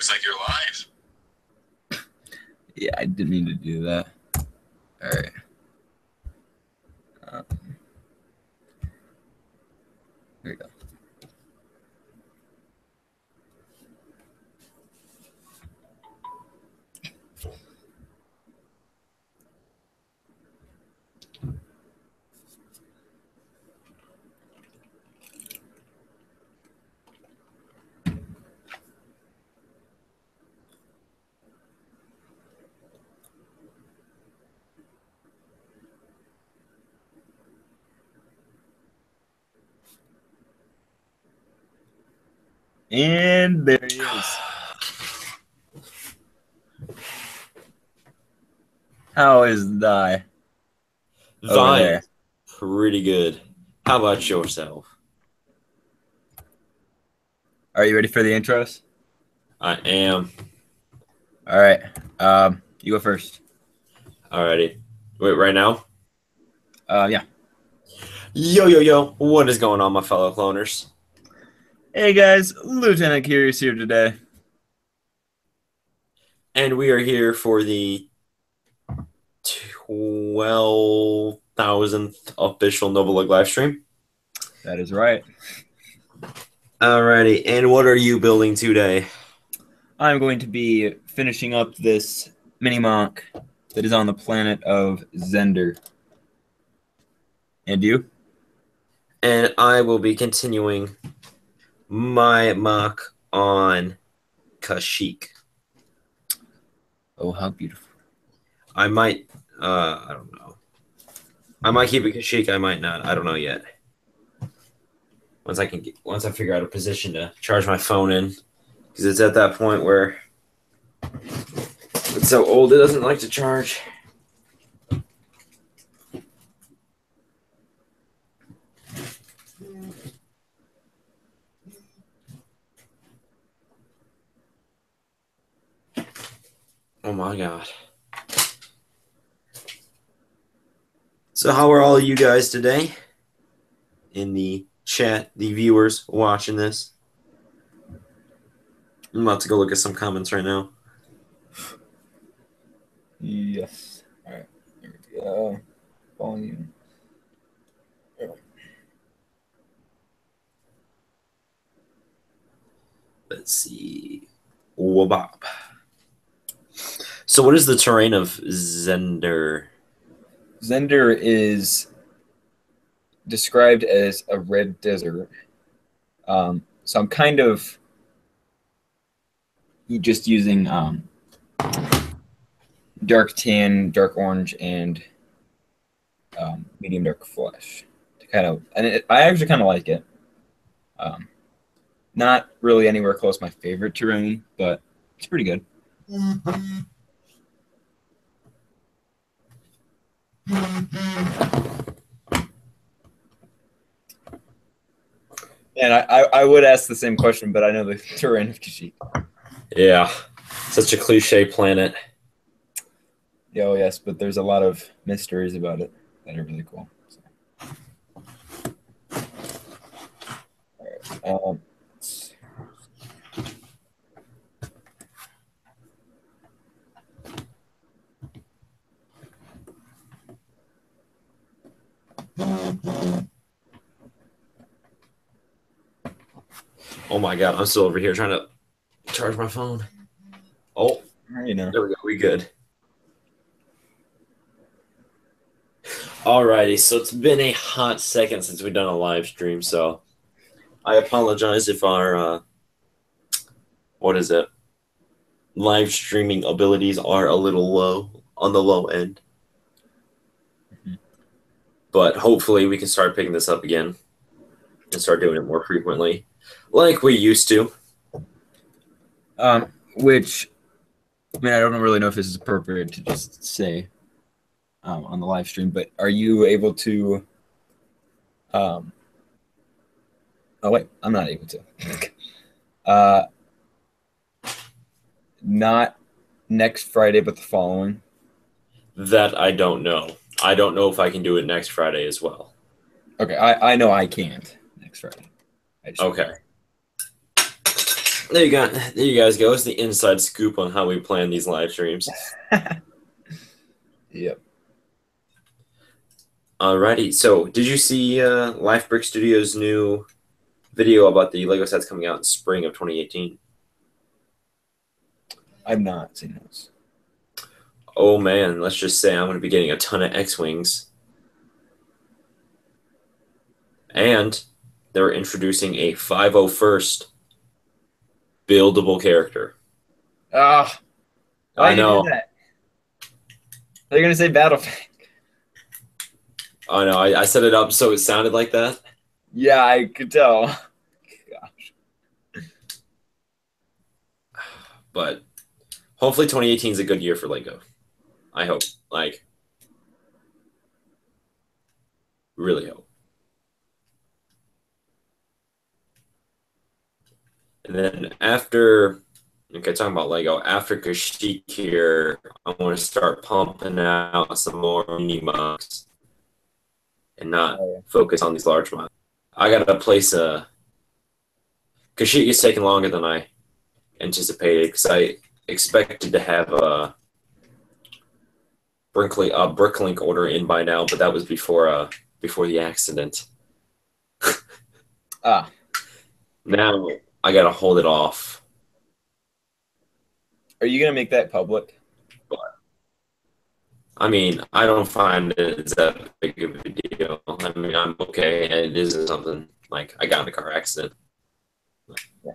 looks like you're live. Yeah, I didn't mean to do that. All right. Here we go. And there he is. How is thy? Over there. Pretty good. How about yourself? Are you ready for the intros? I am. All right. You go first. Alrighty. Wait, right now? Yeah. Yo. What is going on, my fellow cloners? Hey guys, Lieutenant Curious here today. And we are here for the 12,000th official NovaLUG live stream. That is right. Alrighty. And what are you building today? I'm going to be finishing up this mini mock that is on the planet of Zender. And you? And I will be continuing my mock on Kashyyyk. Oh, how beautiful. I might, I don't know. I might keep it Kashyyyk, I might not. I don't know yet. Once I figure out a position to charge my phone in. Because it's at that point where it's so old it doesn't like to charge. Oh my god. So how are all of you guys today? In the chat, the viewers watching this. I'm about to go look at some comments right now. Yes. All right. There we go. Volume. Let's see. Wabop. So what is the terrain of Zender? Zender is described as a red desert. So I'm kind of just using dark tan, dark orange, and medium dark flesh to kind of, and I actually kind of like it. Not really anywhere close to my favorite terrain, but it's pretty good. And I would ask the same question, but I know the terrain of Kashyyyk. Yeah, such a cliche planet. Yeah, oh yes, but there's a lot of mysteries about it that are really cool. So. All right. Oh my god, I'm still over here trying to charge my phone. Oh, you know. There we go. We good. Alrighty, so it's been a hot second since we've done a live stream, so I apologize if our live streaming abilities are a little low on the low end. But hopefully we can start picking this up again and start doing it more frequently, like we used to. Which, I mean, I don't really know if this is appropriate to just say on the live stream, but are you able to? Oh wait, I'm not able to. Not next Friday, but the following. That I don't know. I don't know if I can do it next Friday as well. Okay, I know I can't next Friday. Okay. there you go. There you guys go. It's the inside scoop on how we plan these live streams. Yep. Alrighty. So, did you see Life Brick Studios' new video about the Lego sets coming out in spring of 2018? I've not seen those. Oh man, let's just say I'm going to be getting a ton of X-Wings. And they're introducing a 501st buildable character. Ah, why I you know. do that? They're gonna say Battlefield. I know. I set it up so it sounded like that. Yeah, I could tell. Gosh. But hopefully 2018 is a good year for Lego. I hope. Like, really hope. And then after, okay, talking about Lego, after Kashyyyk here, I'm going to start pumping out some more mini mugs and not focus on these large ones. I got to place a. Kashyyyk is taking longer than I anticipated because I expected to have a Bricklink order in by now, but that was before the accident. Ah. Now I got to hold it off. Are you gonna make that public? But I mean, I don't find it that big of a deal. I mean, I'm okay, and it isn't something like I got in a car accident. Yeah.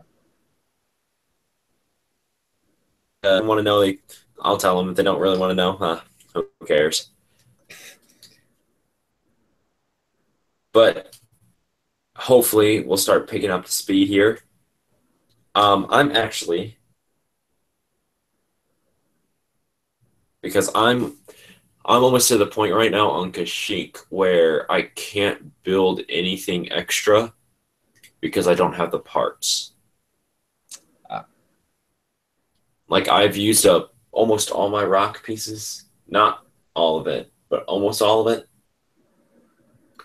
Want to know? I'll tell them if they don't really want to know. Who cares? But hopefully, we'll start picking up the speed here. I'm actually, because I'm almost to the point right now on Kashyyyk where I can't build anything extra because I don't have the parts. Like, I've used up almost all my rock pieces. Not all of it, but almost all of it.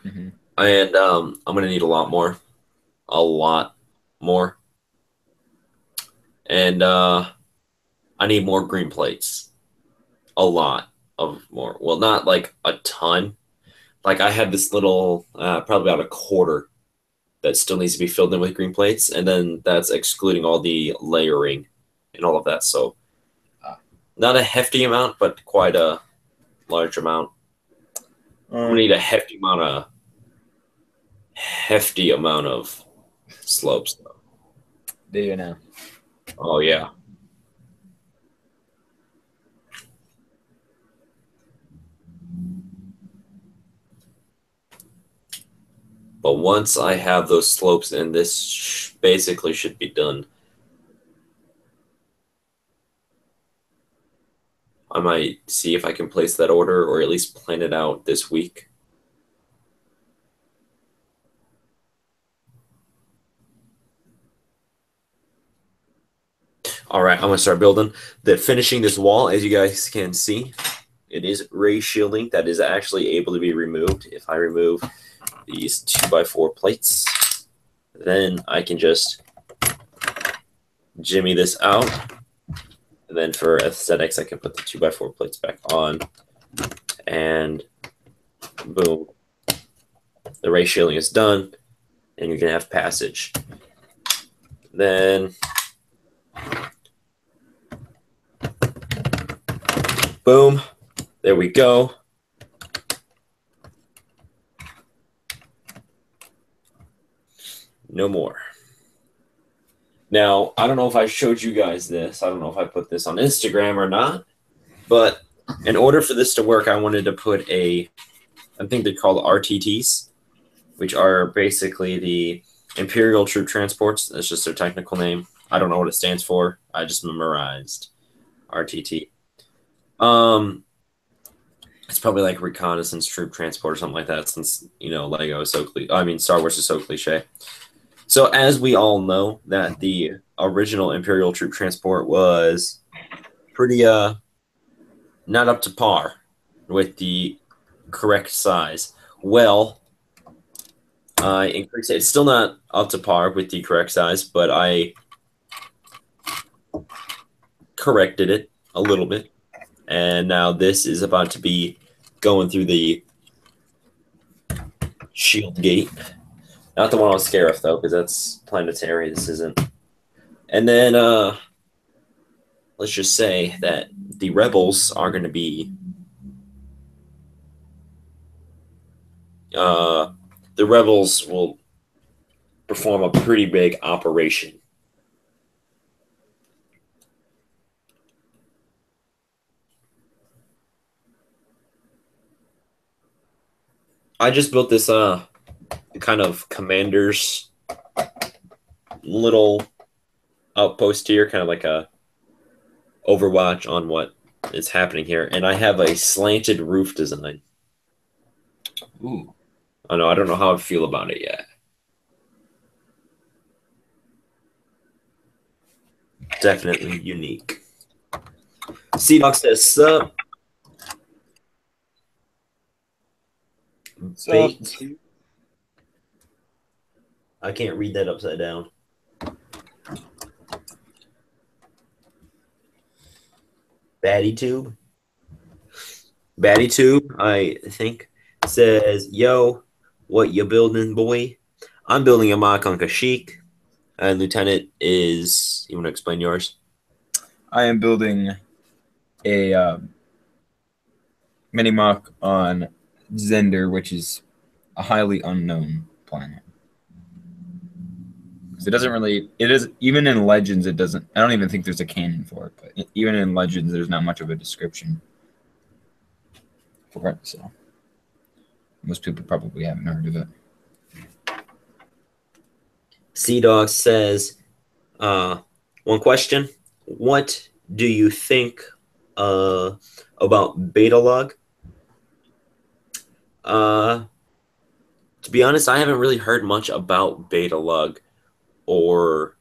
Mm-hmm. And I'm going to need a lot more. A lot more. And I need more green plates. A lot of more. Well, not like a ton. Like, I have this little, probably about a quarter that still needs to be filled in with green plates. And then that's excluding all the layering and all of that. So not a hefty amount, but quite a large amount. I'm gonna need a hefty amount of slopes, though. Do you now? Oh yeah. But once I have those slopes in, this basically should be done. I might see if I can place that order or at least plan it out this week. All right, I'm going to start building. Finishing this wall, as you guys can see, it is ray shielding that is actually able to be removed. If I remove these 2x4 plates, then I can just jimmy this out. And then for aesthetics, I can put the 2x4 plates back on. And boom. The ray shielding is done. And you're going to have passage. Then boom. There we go. No more. Now, I don't know if I showed you guys this. I don't know if I put this on Instagram or not. But in order for this to work, I wanted to put I think they're called RTTs, which are basically the Imperial Troop Transports. That's just their technical name. I don't know what it stands for. I just memorized RTT. It's probably like Reconnaissance Troop Transport or something like that, since, Lego is so Star Wars is so cliche. So as we all know, that the original Imperial Troop Transport was pretty not up to par with the correct size. Well, I increased it. It's still not up to par with the correct size, but I corrected it a little bit. And now this is about to be going through the shield gate. Not the one on Scarif, though, because that's planetary. This isn't. And then let's just say that the rebels are going to be the rebels will perform a pretty big operation. I just built this kind of commander's little outpost here, kind of like a Overwatch on what is happening here, and I have a slanted roof design. Ooh. I know. I don't know how I feel about it yet. Definitely unique. C-Dog says, sup. Bait. I can't read that upside down. BattyTube, I think, says, yo, what you building, boy? I'm building a mock on Kashyyyk. And Lieutenant is, you want to explain yours? I am building a mini mock on Zender, which is a highly unknown planet. So it doesn't really, it is, even in Legends, it doesn't, I don't even think there's a canon for it, but even in Legends, there's not much of a description for it, so most people probably haven't heard of it. C-Dog says, one question. What do you think about NovaLUG? To be honest, I haven't really heard much about NovaLUG or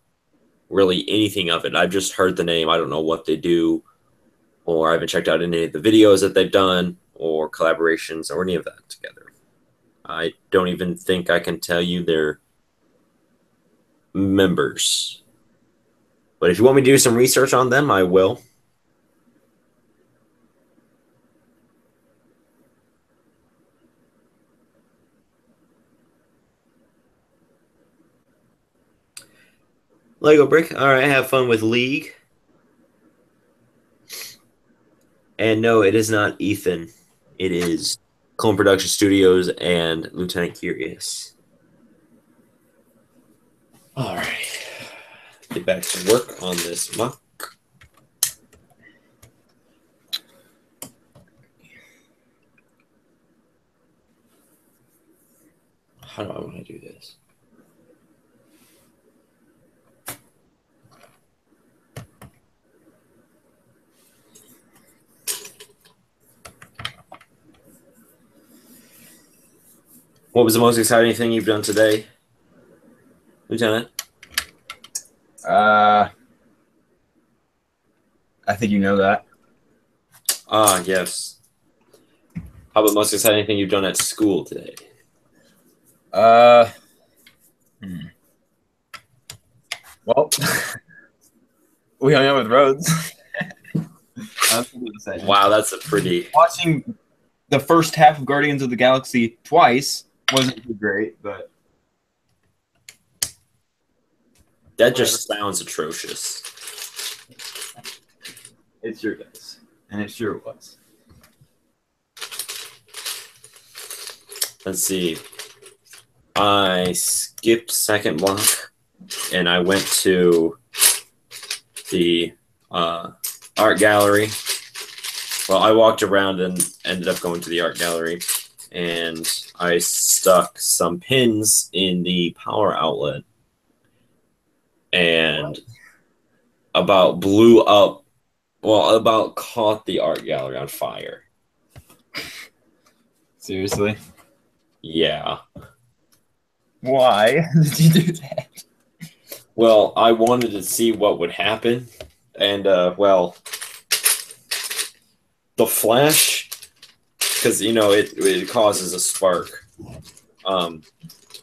really anything of it. I've just heard the name. I don't know what they do, or I haven't checked out any of the videos that they've done or collaborations or any of that together. I don't even think I can tell you their members. But if you want me to do some research on them, I will. Lego Brick. All right, have fun with League. And no, it is not Ethan. It is Clone Production Studios and Lieutenant Curious. All right. Get back to work on this mock. How do I want to do this? What was the most exciting thing you've done today, Lieutenant? I think you know that. Yes. How about the most exciting thing you've done at school today? Well, we hung out with Rhodes. Wow, that's a pretty... Watching the first half of Guardians of the Galaxy twice wasn't too great, but... That just sounds atrocious. It sure does. And it sure was. Let's see. I skipped second block, and I went to the art gallery. Well, I walked around and ended up going to the art gallery, and I stuck some pins in the power outlet and about caught the art gallery on fire. Seriously? Yeah. Why did you do that? Well, I wanted to see what would happen, and well, the flash, because it causes a spark.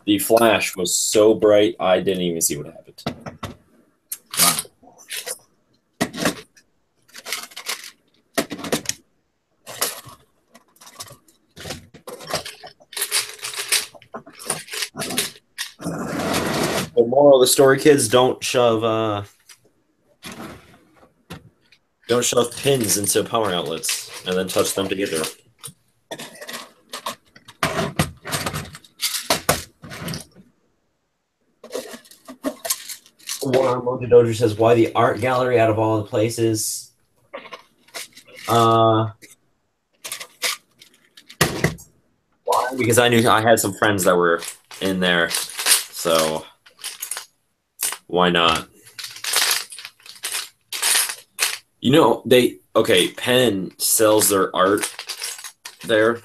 The flash was so bright I didn't even see what happened. Wow. moral of the story, kids, don't shove pins into power outlets and then touch them together. Mojo Dojo says, why the art gallery out of all the places? Why? Because I had some friends that were in there, so why not? You know, Penn sells their art there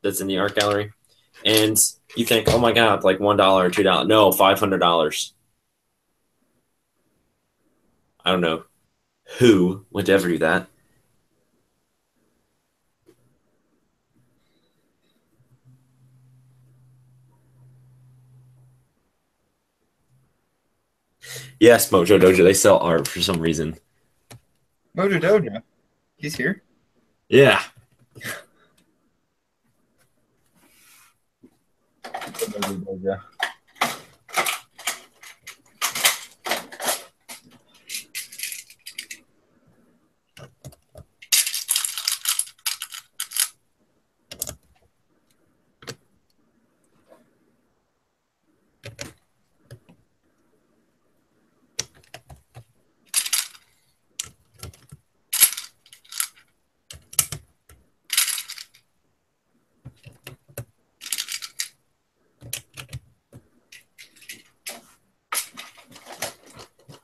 that's in the art gallery, and you think, oh my God, like $1 or $2. No, $500. I don't know who would ever do that. Yes, Mojo Dojo, they sell art for some reason. Mojo Dojo. He's here. Yeah. Mojo Dojo.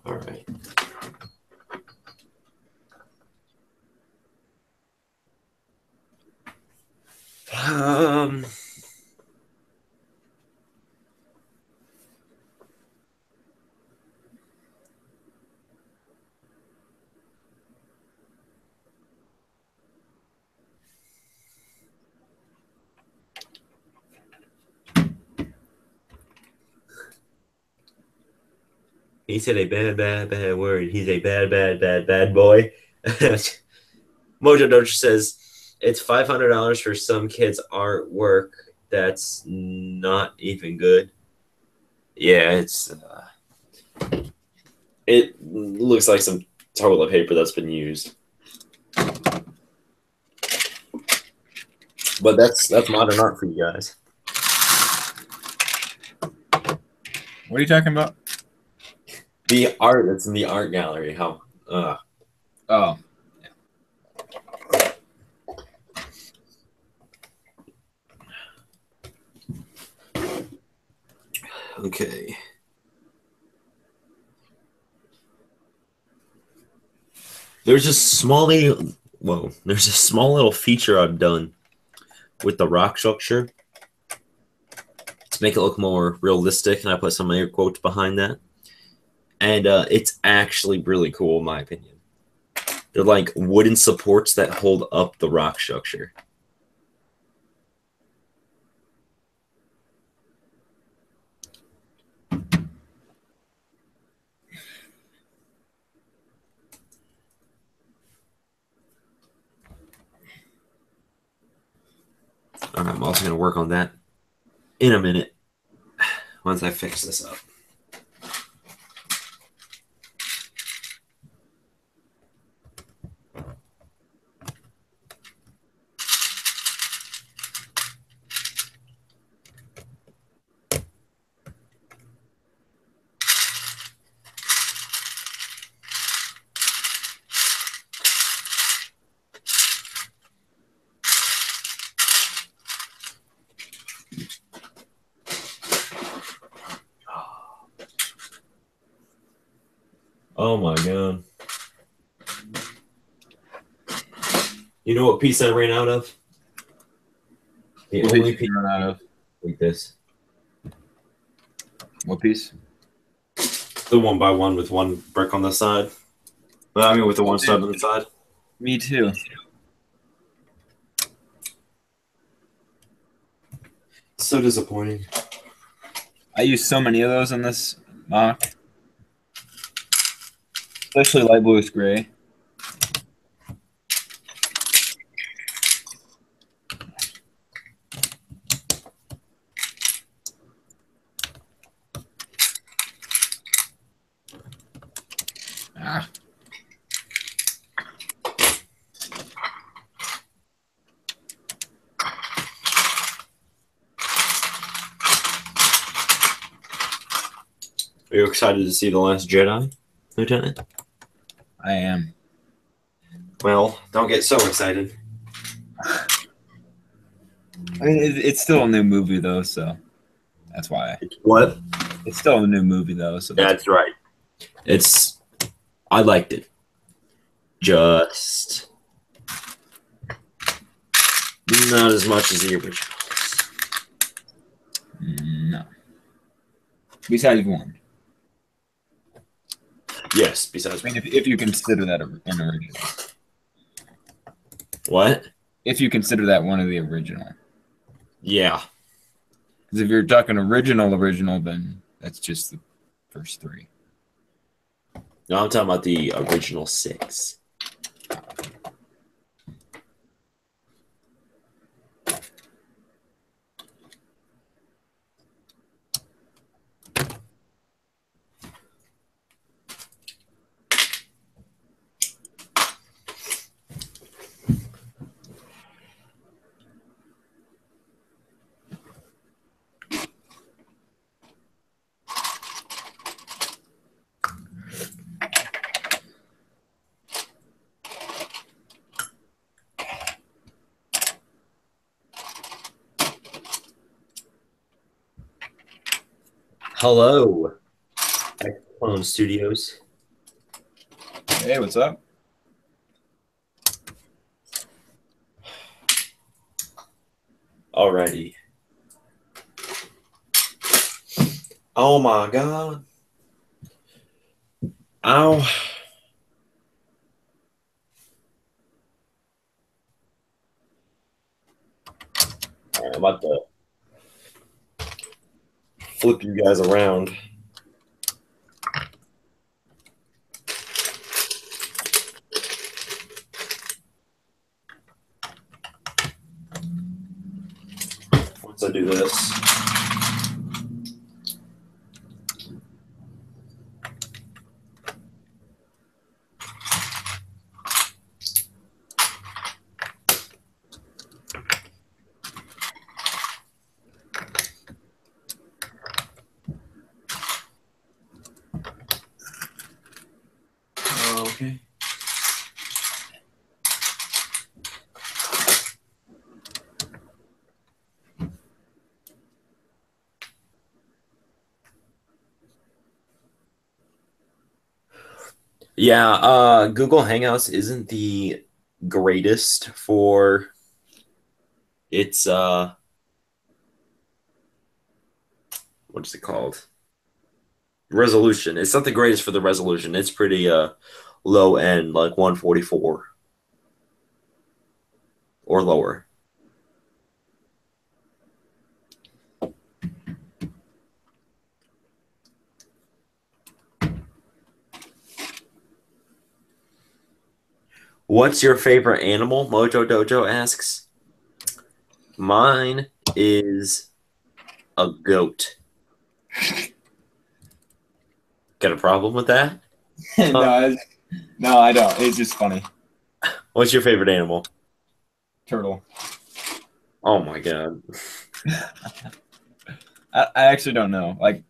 All right. He said a bad, bad, bad word. He's a bad, bad, bad, bad boy. Mojo Dojo says it's $500 for some kids' artwork that's not even good. Yeah, it looks like some toilet paper that's been used. But that's modern art for you guys. What are you talking about? The art that's in the art gallery. How? Oh. Okay. There's a small little feature I've done with the rock structure to make it look more realistic, and I put some air quotes behind that. And it's actually really cool, in my opinion. They're like wooden supports that hold up the rock structure. All right, I'm also going to work on that in a minute once I fix this up. Oh my God. You know what piece I ran out of? The What only piece piece you run out of? like this. What piece? The 1x1 with one brick on the side. Well, I mean, with the one stud on the side. Me too. So disappointing. I used so many of those in this mock. Especially light bluish gray. Ah, Are you excited to see The Last Jedi, Lieutenant? I am. Well, don't get so excited. I mean, it's still a new movie though, so that's why. What? It's still a new movie though, so that's That's right. I liked it. Just not as much as the original. no. Besides one, Yes, besides I mean, if you consider that an original, what? if you consider that one of the original, Yeah. because if you're talking original, then that's just the first three. No, I'm talking about the original 6. Hello, Clone Studios. Hey, what's up? Alrighty. Oh my god. Ow. Alright, I'm about to flip you guys around. Once I do this. Okay. Yeah, Google Hangouts isn't the greatest for its what is it called? Resolution. It's not the greatest for the resolution. It's pretty low end, like 144 or lower. What's your favorite animal? Mojo Dojo asks. Mine is a goat. Got a problem with that? no, no, I don't. It's just funny. What's your favorite animal? Turtle. Oh my god. I actually don't know. Like,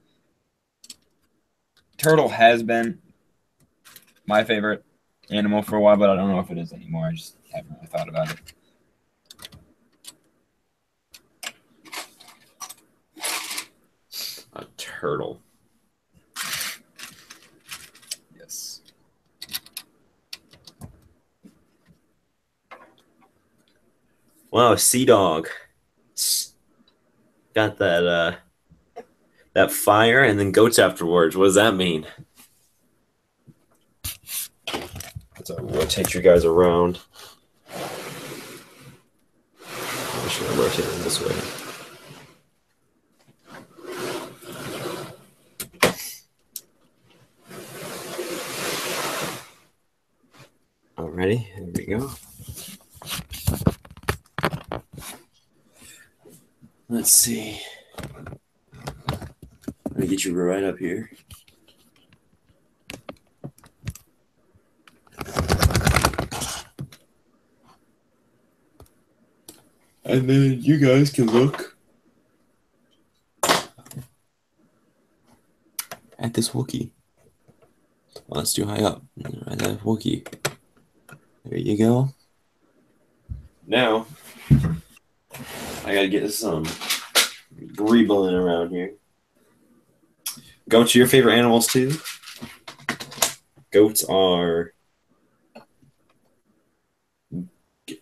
turtle has been my favorite animal for a while, but I don't know if it is anymore. I just haven't really thought about it. A turtle. Yes. Wow, sea dog. Got that fire and then goats afterwards. What does that mean? Let's rotate you guys around. I should rotate them this way. Alrighty, there we go. Let's see. Let me get you right up here. And then you guys can look at this Wookiee. Well, that's too high up. Right, that Wookiee. There you go. Now, I gotta get some greebling around here. Goats are your favorite animals too? Goats are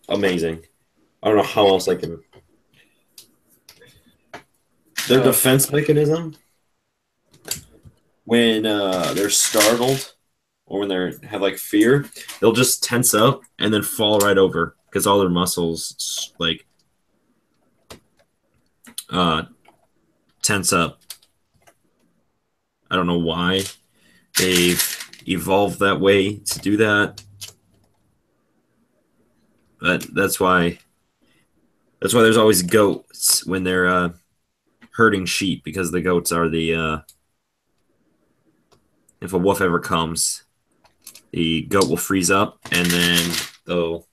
amazing. I don't know how else I can. Their defense mechanism, when they're startled or when they have like fear, they'll just tense up and then fall right over because all their muscles like tense up. I don't know why they've evolved that way to do that, but that's why there's always goats when they're herding sheep, because the goats are the if a wolf ever comes, the goat will freeze up, and then the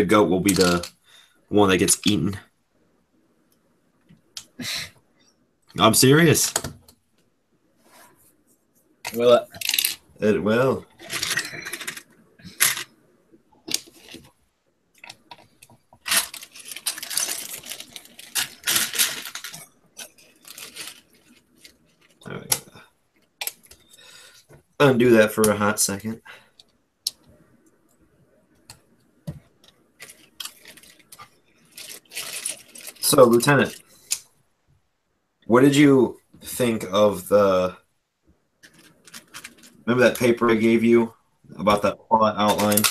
goat will be the one that gets eaten. I'm serious. Will It will. Undo that for a hot second. So, Lieutenant, what did you think of remember that paper I gave you about that plot outline?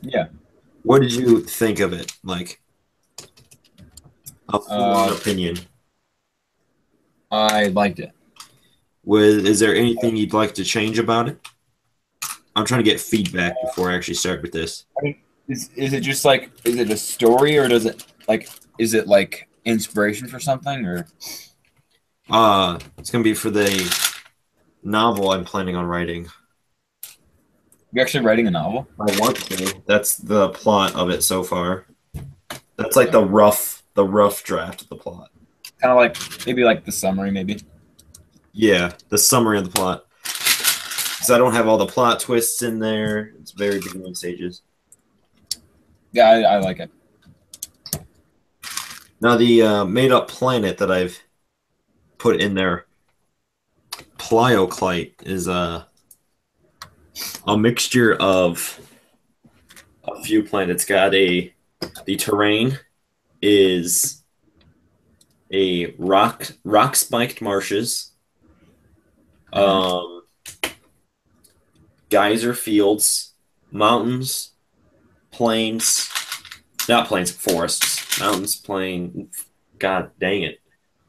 Yeah. What did you think of it? Like, a full opinion. I liked it. Is there anything you'd like to change about it? I'm trying to get feedback before I actually start with this. I mean, is it just like, is it a story, or does it like, is it like inspiration for something, or? It's gonna be for the novel I'm planning on writing. You're actually writing a novel? I want to. That's the plot of it so far. That's like the rough draft of the plot. Kind of like maybe like the summary, maybe. Yeah, the summary of the plot. Because I don't have all the plot twists in there. It's very beginning stages. Yeah, I like it. Now the made-up planet that I've put in there, Plioclite, is a mixture of a few planets. The terrain is a rock spiked marshes, geyser fields, mountains, plains, not plains, forests, mountains, god dang it,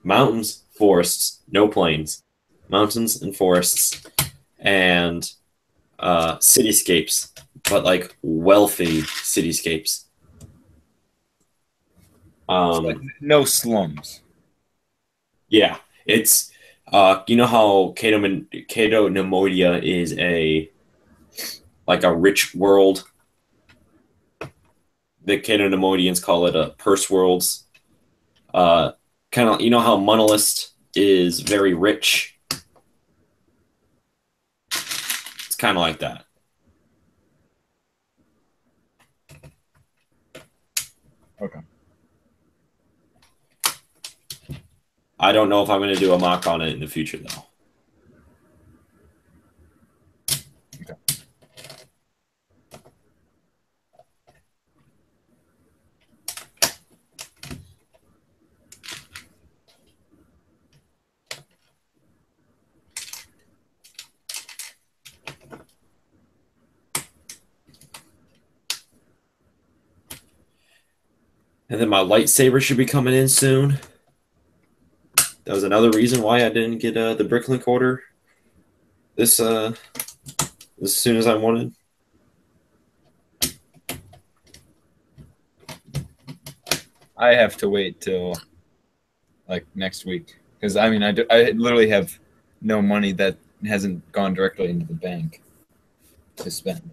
mountains, forests, no plains, mountains and forests, and cityscapes, but like wealthy cityscapes. So like no slums. Yeah, it's you know how Cato Nemoidia is a rich world. The Cato Nemoidians call it a purse worlds. Kind of, you know how Monolist is very rich. It's kind of like that. Okay. I don't know if I'm going to do a mock on it in the future, though. Okay. And then my lightsaber should be coming in soon. That was another reason why I didn't get the Bricklink order this as soon as I wanted. I have to wait till like next week, because I mean I literally have no money that hasn't gone directly into the bank to spend.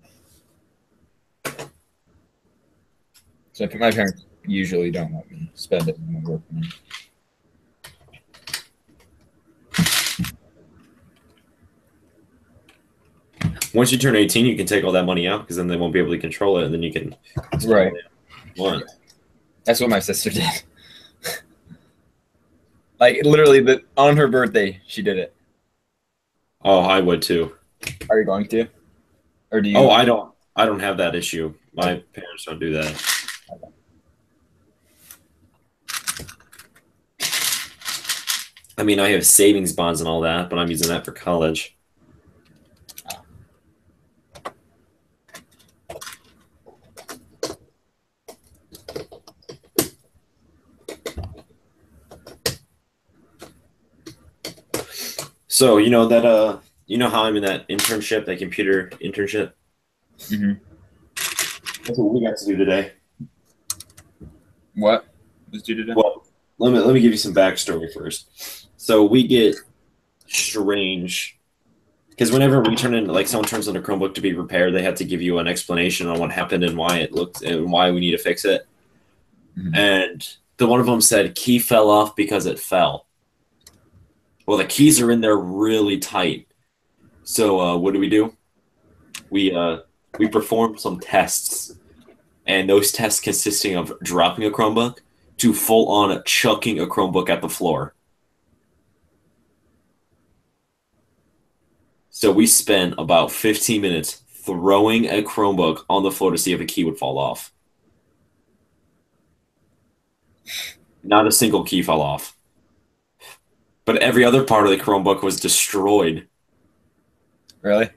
So my parents usually don't let me spend it when I work. Once you turn 18, you can take all that money out because then they won't be able to control it, and then you can spend Right. all you want. That's what my sister did. Like literally, on her birthday, she did it. Oh, I would too. Are you going to, or do Oh, you? I don't have that issue. My parents don't do that. I mean, I have savings bonds and all that, but I'm using that for college. So, you know how I'm in that internship, that computer internship? Mm-hmm. That's what we got to do today. What was due today? Well, let me give you some backstory first. So we get strange because whenever we turn in, like someone turns in a Chromebook to be repaired, they have to give you an explanation on what happened and why it looked and why we need to fix it. Mm-hmm. And the one of them said key fell off because it fell. Well, the keys are in there really tight. So what do? We perform some tests, and those tests consisting of dropping a Chromebook to full on chucking a Chromebook at the floor. So we spent about 15 minutes throwing a Chromebook on the floor to see if a key would fall off. Not a single key fell off. But every other part of the Chromebook was destroyed. Really?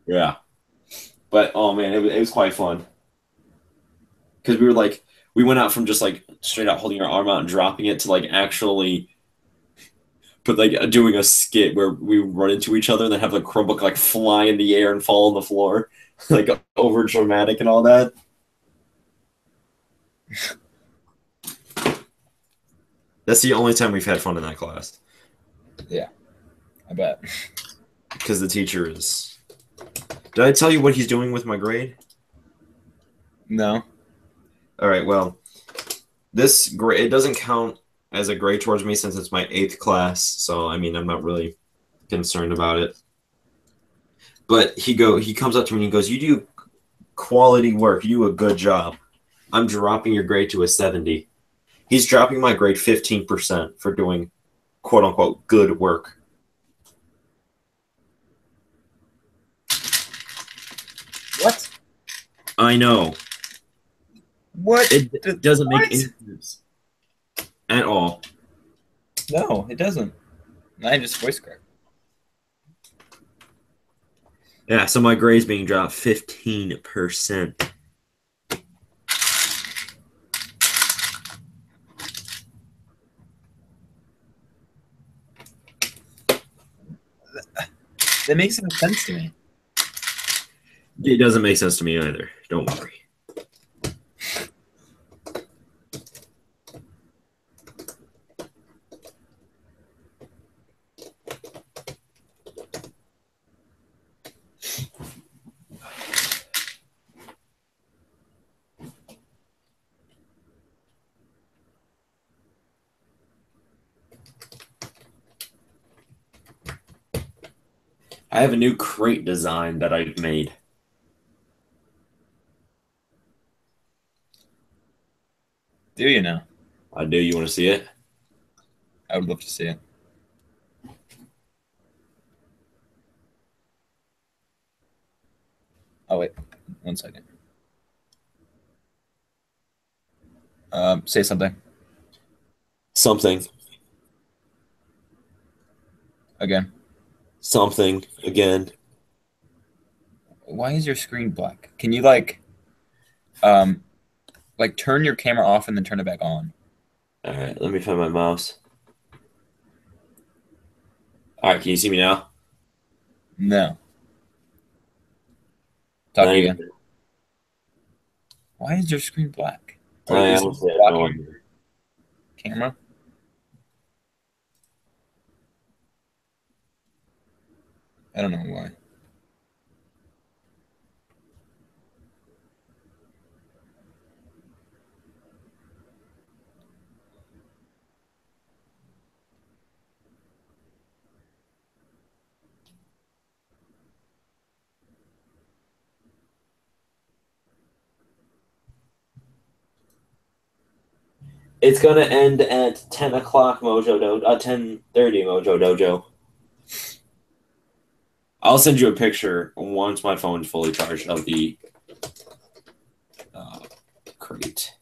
Yeah. But oh man, it was quite fun. Because we went out from just like straight out holding our arm out and dropping it to like actually but like doing a skit where we run into each other and then have the Chromebook like fly in the air and fall on the floor, like over dramatic and all that. That's the only time we've had fun in that class. Yeah, I bet. Because the teacher is. Did I tell you what he's doing with my grade? No. All right. Well, this grade it doesn't count as a grade towards me since it's my 8th class. So I mean, I'm not really concerned about it. But he comes up to me and he goes, "You do quality work. You do a good job. I'm dropping your grade to a 70." He's dropping my grade 15% for doing quote unquote good work. What? I know. What? It doesn't make What? any sense at all. No, it doesn't. I just voice crack. Yeah, so my grade's being dropped 15%. That makes no sense to me. It doesn't make sense to me either. Don't worry. I have a new crate design that I've made. Do you know? I do. You want to see it? I would love to see it. Oh wait, 1 second. Say something Something. again. Something. Again. Why is your screen black? Can you um, turn your camera off and then turn it back on? All right. Let me find my mouse. All right. Can you see me now? No. Talk Not even. again. Why is your screen black? Or I is it honestly have no blocking idea. your camera? I don't know why. It's gonna end at 10 o'clock Mojo Dojo. 10:30 Mojo Dojo. I'll send you a picture once my phone's fully charged of the uh, crate.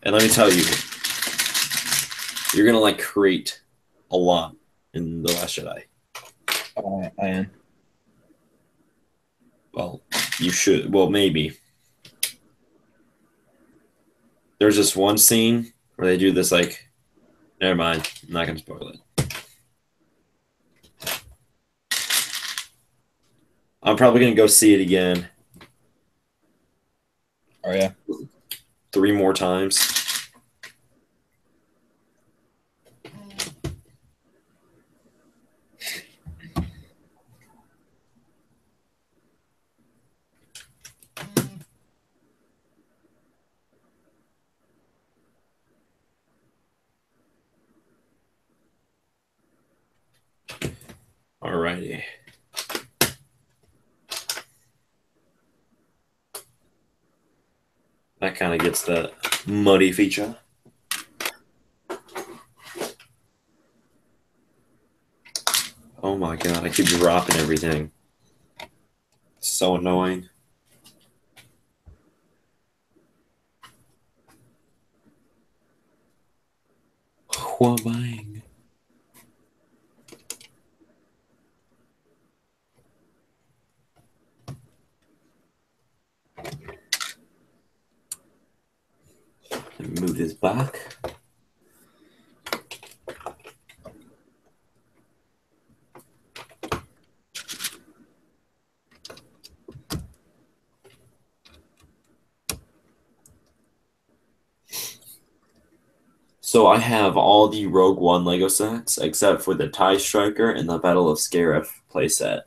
And let me tell you, you're gonna like crate a lot in The Last Jedi. Oh, I am. Well, you should. Well, maybe. There's this one scene where they do this like. Never mind. I'm not gonna spoil it. I'm probably gonna go see it again. Oh yeah. 3 more times. Alrighty. That kind of gets the muddy feature. Oh my god, I keep dropping everything. So annoying. Huabang. Move this back. So I have all the Rogue One Lego sets except for the TIE Striker and the Battle of Scarif playset.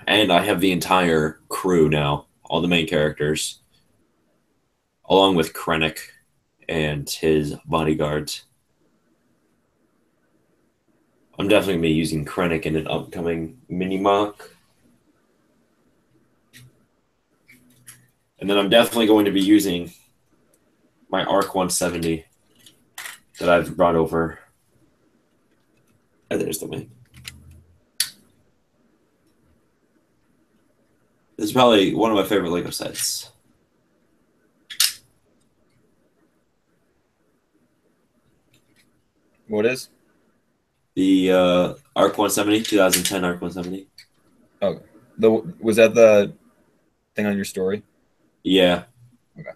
And I have the entire crew now, all the main characters, along with Krennic and his bodyguards. I'm definitely going to be using Krennic in an upcoming mini mock. And then I'm definitely going to be using my ARC 170 that I've brought over. Oh, there's the wing. This is probably one of my favorite Lego sets. What is? The ARC 170, 2010 ARC 170. Oh, was that the thing on your story? Yeah. Okay.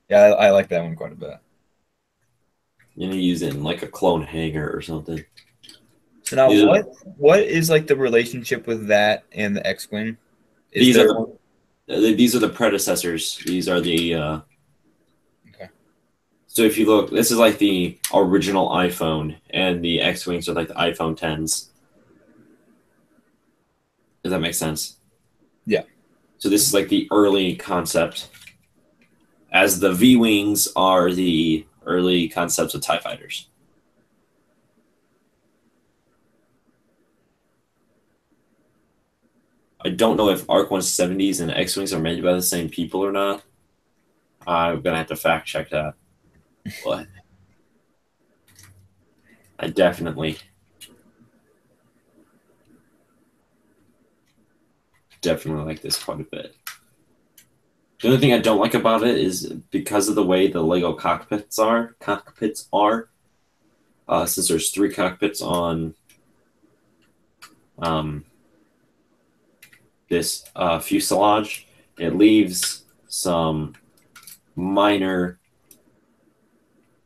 Yeah, I like that one quite a bit. You need to use it in like a clone hangar or something. So now, These are, what is like the relationship with that and the X-wing? Is these there are these are the predecessors. These are the okay. So if you look, this is like the original iPhone, and the X-wings are like the iPhone 10s. Does that make sense? Yeah. So this is like the early concept, as the V-wings are the early concepts of TIE fighters. I don't know if ARC 170s and X-wings are made by the same people or not. I'm gonna have to fact check that, but I definitely like this quite a bit. The only thing I don't like about it is because of the way the Lego cockpits are. Since there's 3 cockpits on this fuselage, it leaves some minor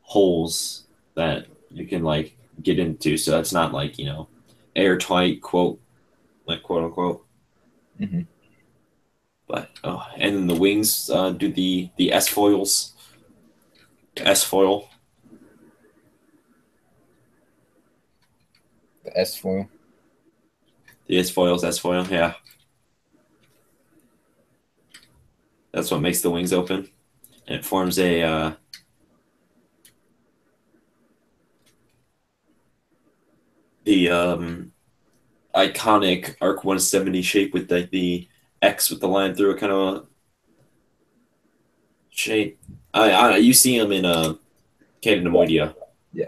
holes that you can like get into. So that's not like airtight quote unquote. Mm-hmm. But and then the wings do the S foils. S foil. The S foil. The S foils, S foil, yeah. That's what makes the wings open. And it forms a the iconic Arc 170 shape with the X with the line through it kind of a shape. You see them in Canada Moidia. Yeah.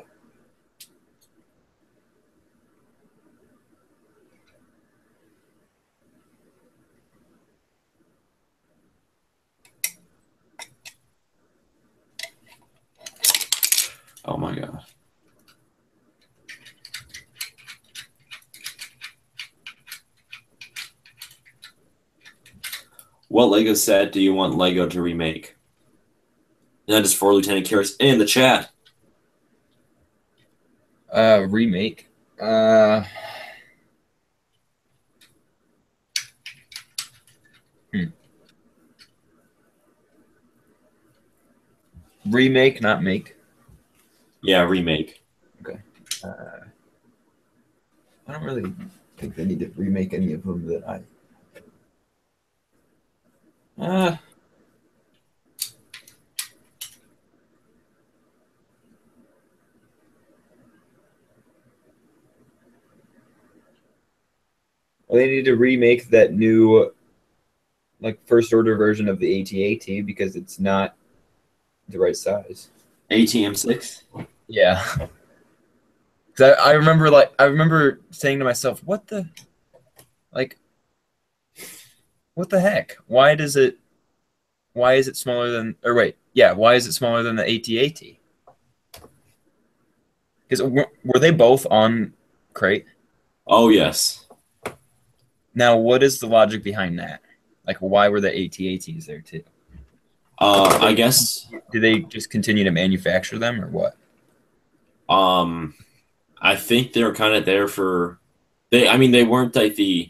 Oh my god. What Lego set do you want Lego to remake? And that is for Lieutenant Karis in the chat. Remake. Remake, not make. Yeah, remake. Okay. I don't really think they need to remake any of them that I. Well, they need to remake that new, like, first order version of the AT-AT because it's not the right size. ATM6? Yeah. Because I remember saying to myself, like, what the heck? Why is it smaller than, or wait, yeah, why is it smaller than the AT-AT? Because were they both on crate? Oh, yes. Now, what is the logic behind that? Like, why were the AT-ATs there too? I guess Do they just continue to manufacture them or what? um I think they were kind of there for they weren't like the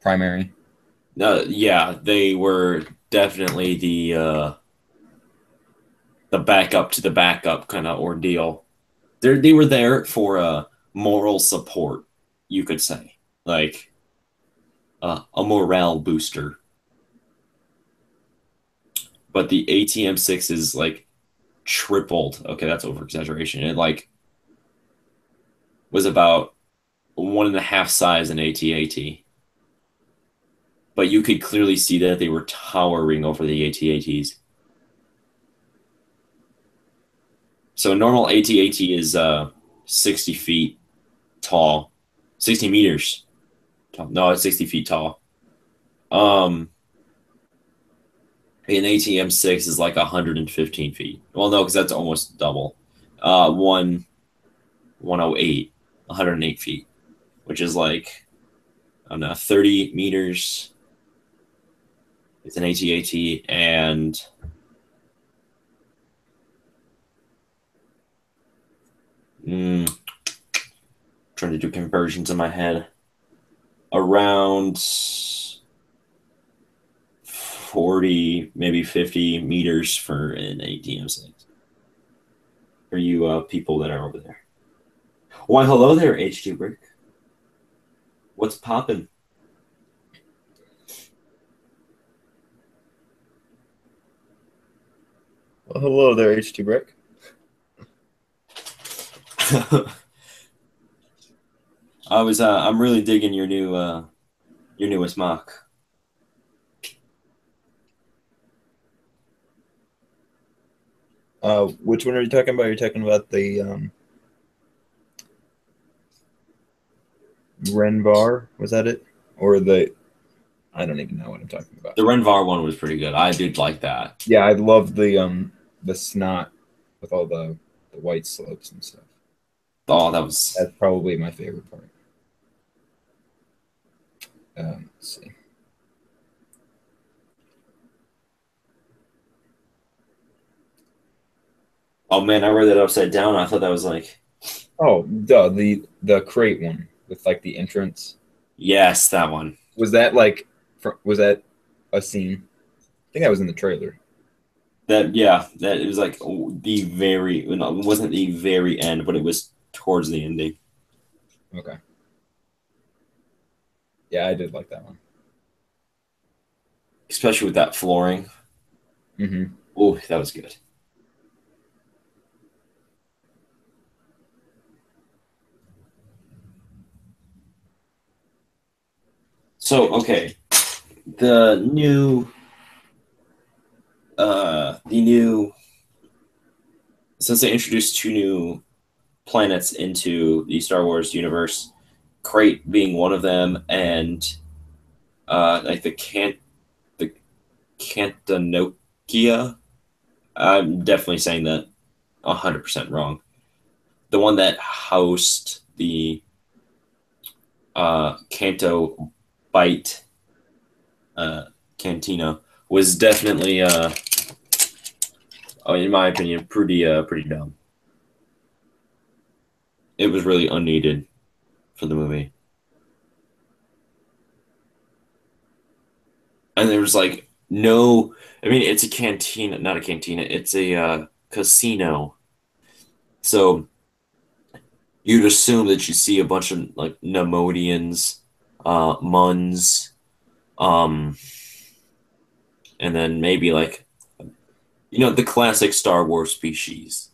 Primary. yeah, they were definitely the backup to the backup kind of ordeal. They were there for moral support, you could say. Like a morale booster. But the ATM6 is like tripled. Okay, that's over exaggeration. It like was about 1.5 size in AT-AT. But you could clearly see that they were towering over the AT-ATs. So normal AT-AT is 60 feet tall, 60 meters tall. No, it's 60 feet tall. Um, an ATM6 is like 115 feet. Well, no, because that's almost double. 108, 108 feet, which is like, I don't know, 30 meters. It's an AT-AT, and trying to do conversions in my head. Around 40, maybe 50 meters for an ATM6. For you people that are over there. Why, hello there, HG Brick. What's poppin'? Well, hello there, HT Brick. I'm really digging your newest mock. Which one are you talking about? You're talking about the Renvar, was that it? Or the I don't even know what I'm talking about. The Renvar one was pretty good. I did like that. Yeah, I love the snot with all the white slopes and stuff. Oh, that's probably my favorite part. Let's see. Oh man, I read that upside down. I thought that was like, Oh, the crate one with like the entrance. yes, that one. Was that like was that a scene? I think that was in the trailer. That it was like the very, no, it wasn't the very end, but it was towards the ending. Okay. Yeah, I did like that one. Especially with that flooring. Mm-hmm. Oh, that was good. So okay, the new the new since they introduced two new planets into the Star Wars universe, Crate being one of them, and like the Cantanokia. I'm definitely saying that 100% wrong. The one that housed the Canto Bite Cantina was definitely, in my opinion, pretty dumb. It was really unneeded for the movie. And there was like no, I mean, it's a cantina, not a cantina, it's a casino. So you'd assume that you see a bunch of like Nemodians, Muns, um, and then maybe like, the classic Star Wars species.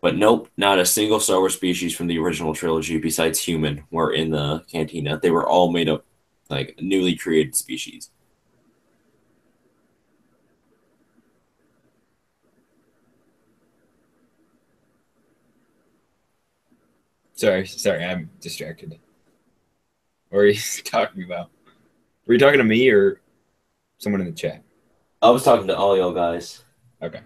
But nope, not a single Star Wars species from the original trilogy besides human were in the cantina. They were all made up like newly created species. Sorry, I'm distracted. What are you talking about? Were you talking to me or someone in the chat? I was talking to all y'all guys. Okay.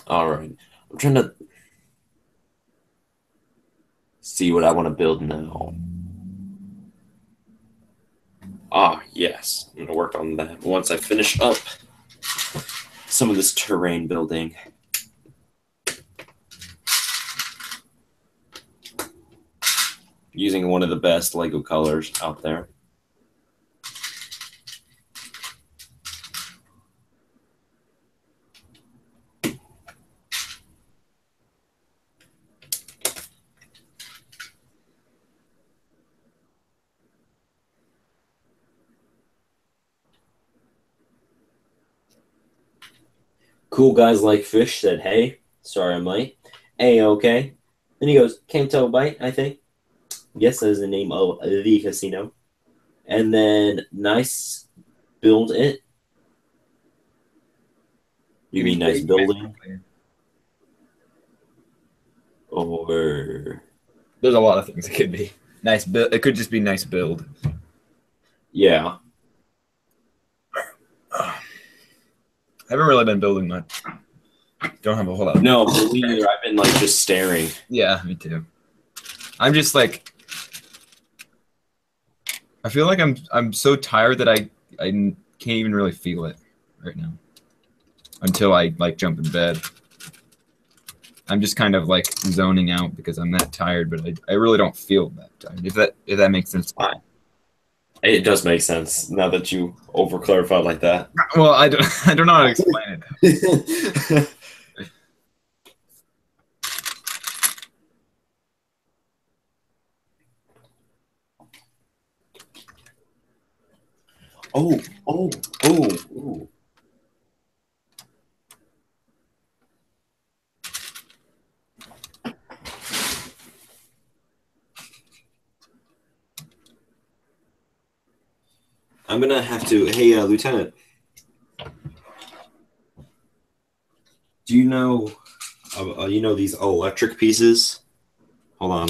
All right. I'm trying to see what I want to build now. Ah, yes. I'm going to work on that once I finish up some of this terrain building. Using one of the best Lego colors out there. Cool guys like fish said, hey, sorry I'm late. A-okay. Then he goes, Kanto Bite, I think. Yes, that is the name of the casino. And then nice build it. You mean nice building? Or There's a lot of things it could be. Nice build. It could just be nice build. yeah. I haven't really been building much. Don't have a whole lot. No, but me neither. I've been like just staring. Yeah, me too. I'm just like, I feel like I'm so tired that I can't even really feel it right now until I like jump in bed. I'm just kind of like zoning out because I'm that tired, but I really don't feel that tired. If that makes sense. Fine. It does make sense now that you over clarified like that. Well, I don't know how to explain it. Oh. I'm gonna have to. Hey, Lieutenant. Do you know? These electric pieces. Hold on.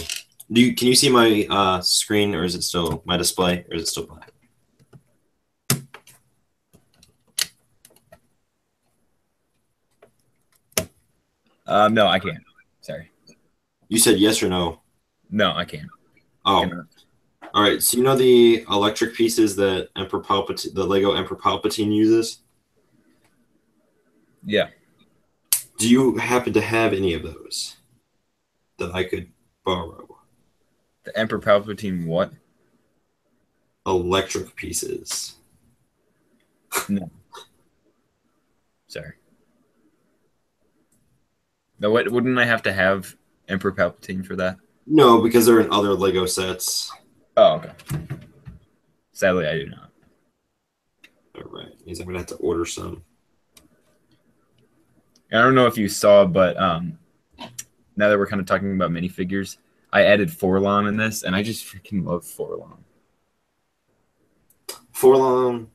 Can you see my screen, or is it still my display, or is it still black? No, I can't. Sorry. You said yes or no? No, I can't. Oh. All right. So you know the electric pieces that the Lego Emperor Palpatine uses? Yeah. Do you happen to have any of those that I could borrow? The Emperor Palpatine what? Electric pieces. No. Sorry. No, wouldn't I have to have Emperor Palpatine for that? No, because they're in other Lego sets. Oh, okay. Sadly, I do not. All right, means I'm gonna have to order some. I don't know if you saw, but now that we're kind of talking about minifigures, I added Forlon in this, and I just freaking love Forlon. Forlon.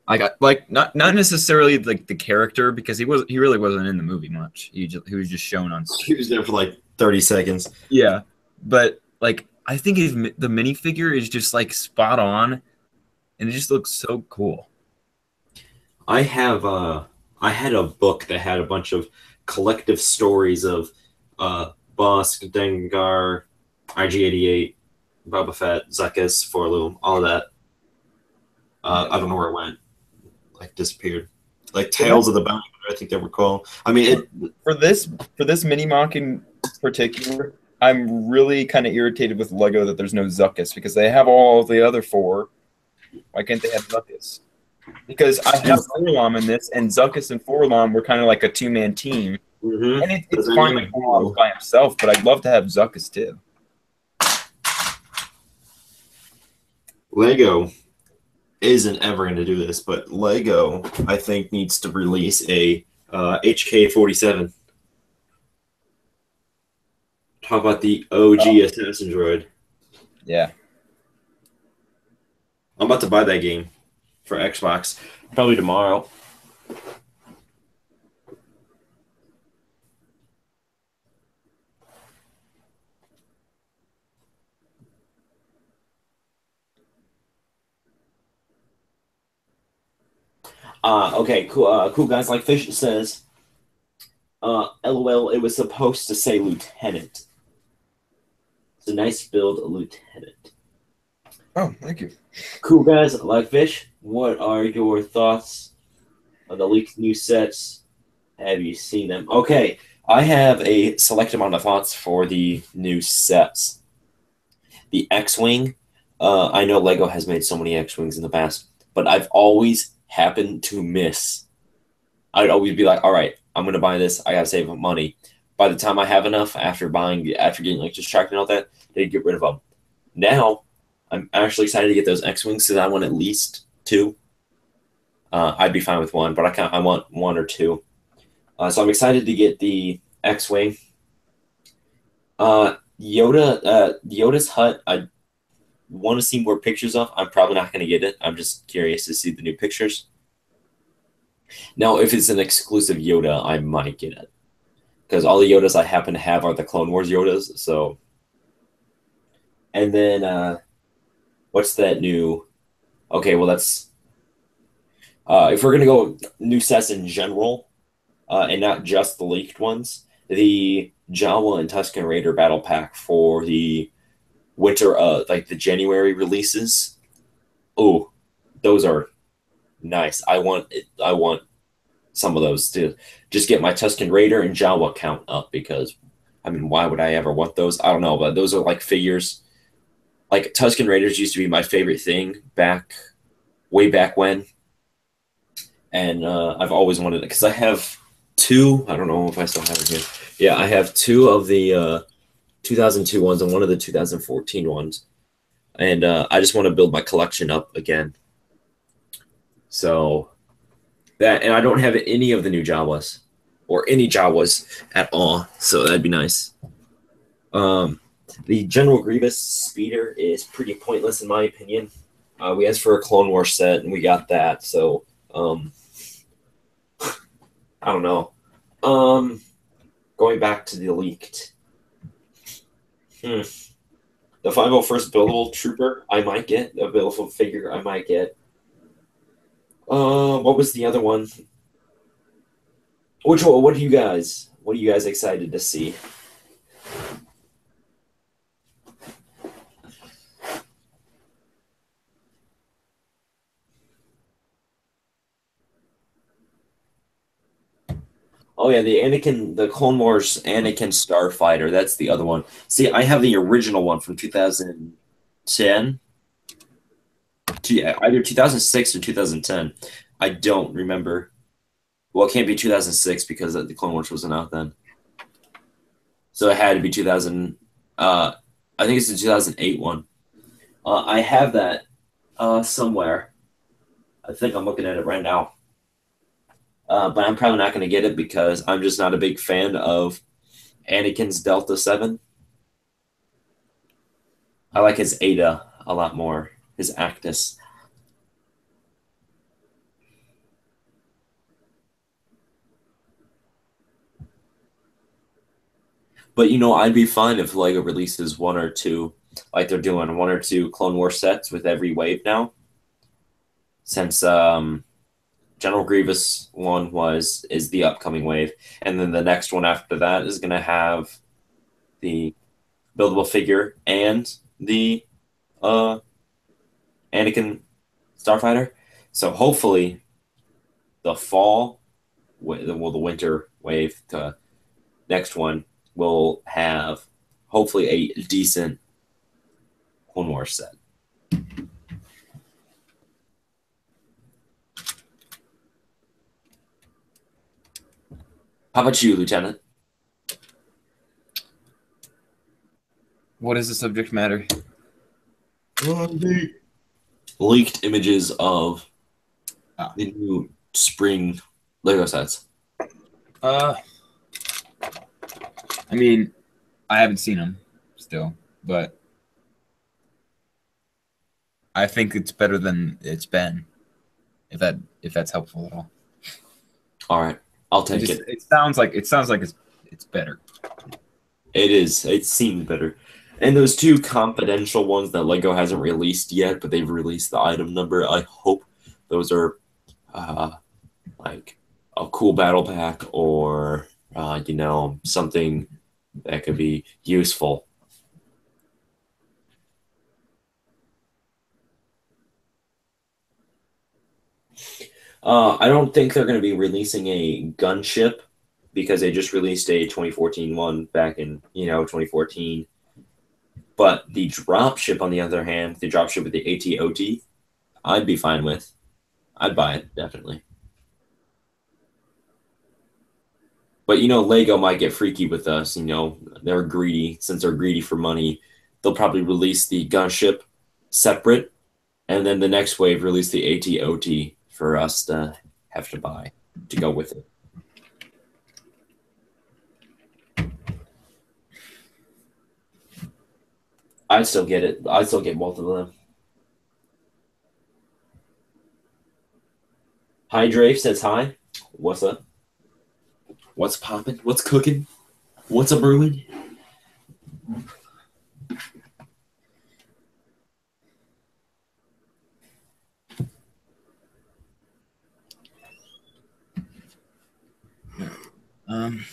I got like not necessarily like the character because he really wasn't in the movie much. He was just shown on He screen. was there for like 30 seconds. Yeah, but like I think the minifigure is just like spot on, and it just looks so cool. I have I had a book that had a bunch of collective stories of Bosk, Dengar, IG-88, Boba Fett, Zuckuss, Forloom, all of that. I don't know where it went. Like disappeared. Like Tales of the Bounty Hunter, I think they were called. I mean, for this mini mock in particular, I'm really kind of irritated with Lego that there's no Zuckuss because they have all the other four. Why can't they have Zuckuss? Because I have Forlom in this, and Zuckuss and Forlom were kind of like a two-man team. And it's fine like Forlom by himself, but I'd love to have Zuckuss too. Lego isn't ever going to do this, but Lego, I think, needs to release a HK-47. Talk about the OG Assassin Droid. Yeah. I'm about to buy that game for Xbox probably tomorrow. Okay, cool. Cool guys. Like Fish says, LOL. It was supposed to say Lieutenant. It's a nice build, Lieutenant. Oh, thank you. Cool guys. Like Fish, what are your thoughts on the leaked new sets? Have you seen them? Okay, I have a select amount of thoughts for the new sets. The X-Wing. I know Lego has made so many X-Wings in the past, but I've always happened to miss. I'd always be like, all right, I'm gonna buy this. I gotta save money. By the time I have enough, after getting like distracted and all that, they get rid of them. Now, I'm actually excited to get those X-Wings because I want at least two. I'd be fine with one, but I want one or two. So I'm excited to get the X-Wing. Yoda's hut, I want to see more pictures of. I'm probably not going to get it. I'm just curious to see the new pictures. Now, if it's an exclusive Yoda, I might get it. Because all the Yodas I happen to have are the Clone Wars Yodas, so... And then, what's that new... Okay, well, that's... if we're going to go new sets in general, and not just the leaked ones, the Jawa and Tusken Raider Battle Pack for the winter, like the January releases. Oh, those are nice. I want some of those to just get my Tusken Raider and Jawa count up because, I mean, why would I ever want those? I don't know, but those are like figures. Like Tusken Raiders used to be my favorite thing way back when. And I've always wanted it because I have two. I don't know if I still have it here. Yeah, I have two of the 2002 ones and one of the 2014 ones. And I just want to build my collection up again. So that, and I don't have any of the new Jawas or any Jawas at all. So that'd be nice. The General Grievous speeder is pretty pointless in my opinion. We asked for a Clone Wars set and we got that. So I don't know. Going back to the leaked. The 501st buildable trooper I might get. A buildable figure I might get. What was the other one? What are you guys excited to see? Oh yeah, the Clone Wars Anakin Starfighter. That's the other one. See, I have the original one from 2010. Yeah, either 2006 or 2010. I don't remember. Well, it can't be 2006 because the Clone Wars wasn't out then. So it had to be 2000. I think it's the 2008 one. I have that Somewhere. I think I'm looking at it right now. But I'm probably not going to get it because I'm just not a big fan of Anakin's Delta 7. I like his Ada a lot more, his Actus. But I'd be fine if Lego releases one or two, like they're doing one or two Clone War sets with every wave now. Since General Grievous one is the upcoming wave, and then the next one after that is going to have the buildable figure and the uh, Anakin Starfighter. So hopefully the fall, well, the winter wave, the next one will have hopefully a decent Clone Wars set. How about you, Lieutenant? What is the subject matter? Leaked images of Ah. the new spring Lego sets. I mean, I haven't seen them still, but I think it's better than it's been. If that's helpful at all. All right, I'll take it. It sounds like it's better. It is. It seemed better. And those two confidential ones that Lego hasn't released yet, but they've released the item number. I hope those are like a cool battle pack or something that could be useful. I don't think they're going to be releasing a gunship because they just released a 2014 one back in 2014. But the dropship, on the other hand, the dropship with the ATOT, I'd be fine with. I'd buy it definitely. But Lego might get freaky with us. They're greedy. Since they're greedy for money, they'll probably release the gunship separate, and then the next wave release the ATOT for us to have to buy to go with it. I'd still get it. I'd still get both of them. Hi, Drafe says hi. What's up? What's popping? What's cooking? What's a brewing? Um.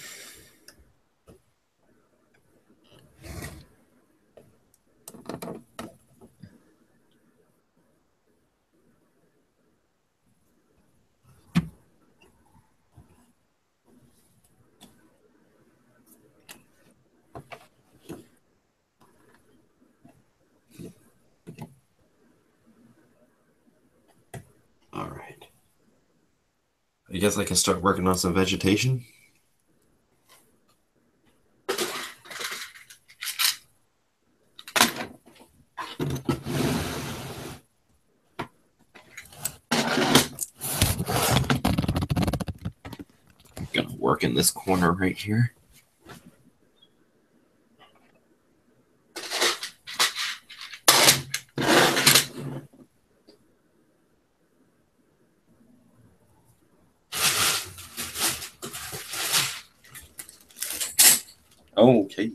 All right. I guess I can start working on some vegetation. Gonna work in this corner right here. Okay.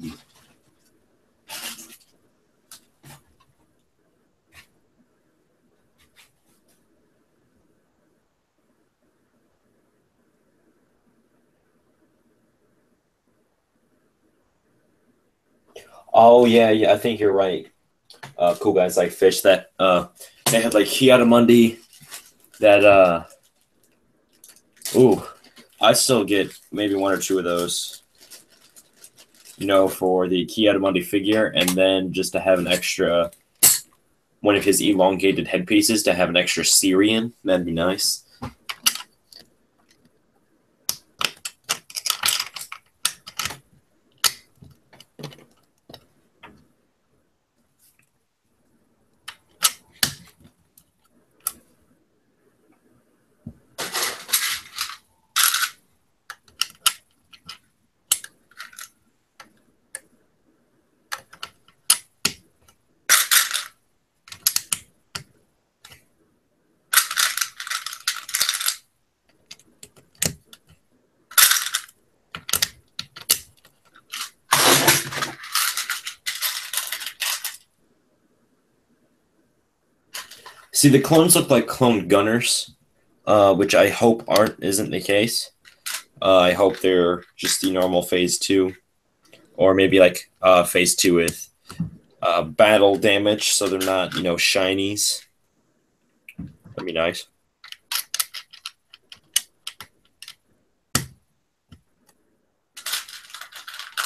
Oh yeah, I think you're right. Cool guys like fish that they had like Chiatamundi that ooh, I still get maybe one or two of those, for the Chiatamundi figure, and then just to have an extra one of his elongated headpieces to have an extra Syrian. That'd be nice. See, the clones look like clone gunners, which I hope isn't the case. I hope they're just the normal phase 2, or maybe like phase 2 with battle damage, so they're not shinies. That'd be nice.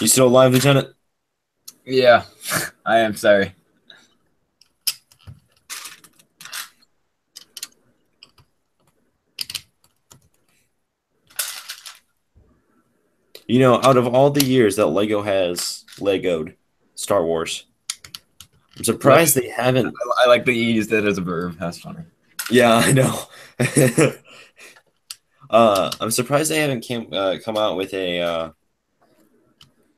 You still alive, Lieutenant? Yeah, I am sorry. Out of all the years that Lego has Legoed Star Wars, I'm surprised they haven't. I like that you used that as a verb. That's funny. Yeah, I know. I'm surprised they haven't come out with a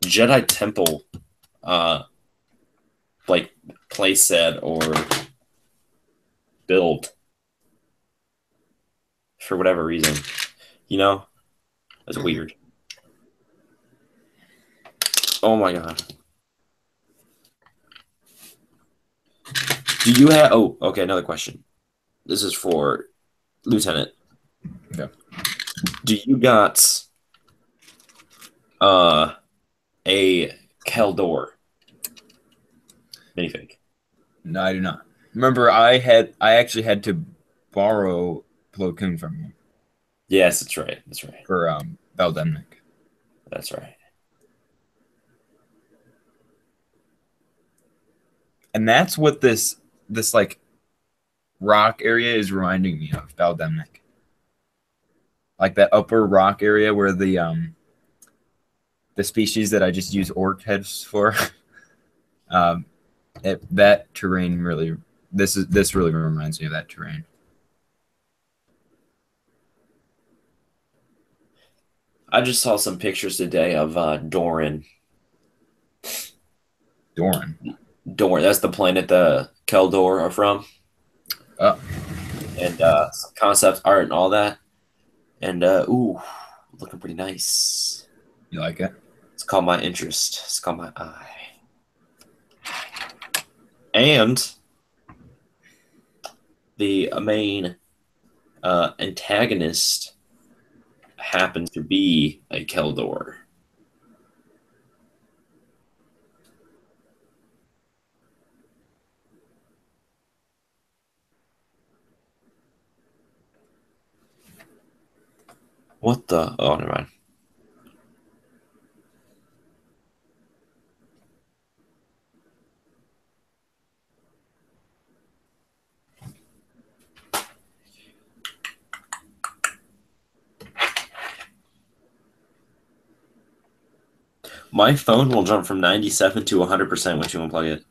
Jedi Temple like playset or build for whatever reason. That's weird. Oh my god. Do you have? Oh, okay. Another question. This is for Lieutenant. Yeah. Do you got a Keldor minifig? No, I do not. Remember, I actually had to borrow Plo Koon from you Yes, that's right. That's right. for Valdemnik. That's right. And that's what this like rock area is reminding me of, Valdemnik. Like that upper rock area where the species that I just use orc heads for. That terrain really this really reminds me of that terrain. I just saw some pictures today of Doran. Doran. Doran, that's the planet the Keldor are from. Oh. And some concept art and all that. And ooh, looking pretty nice. You like it? It's caught my interest. It's caught my eye. And the main antagonist happens to be a Keldor. What the? Oh, never mind. My phone will jump from 97 to 100% once you unplug it.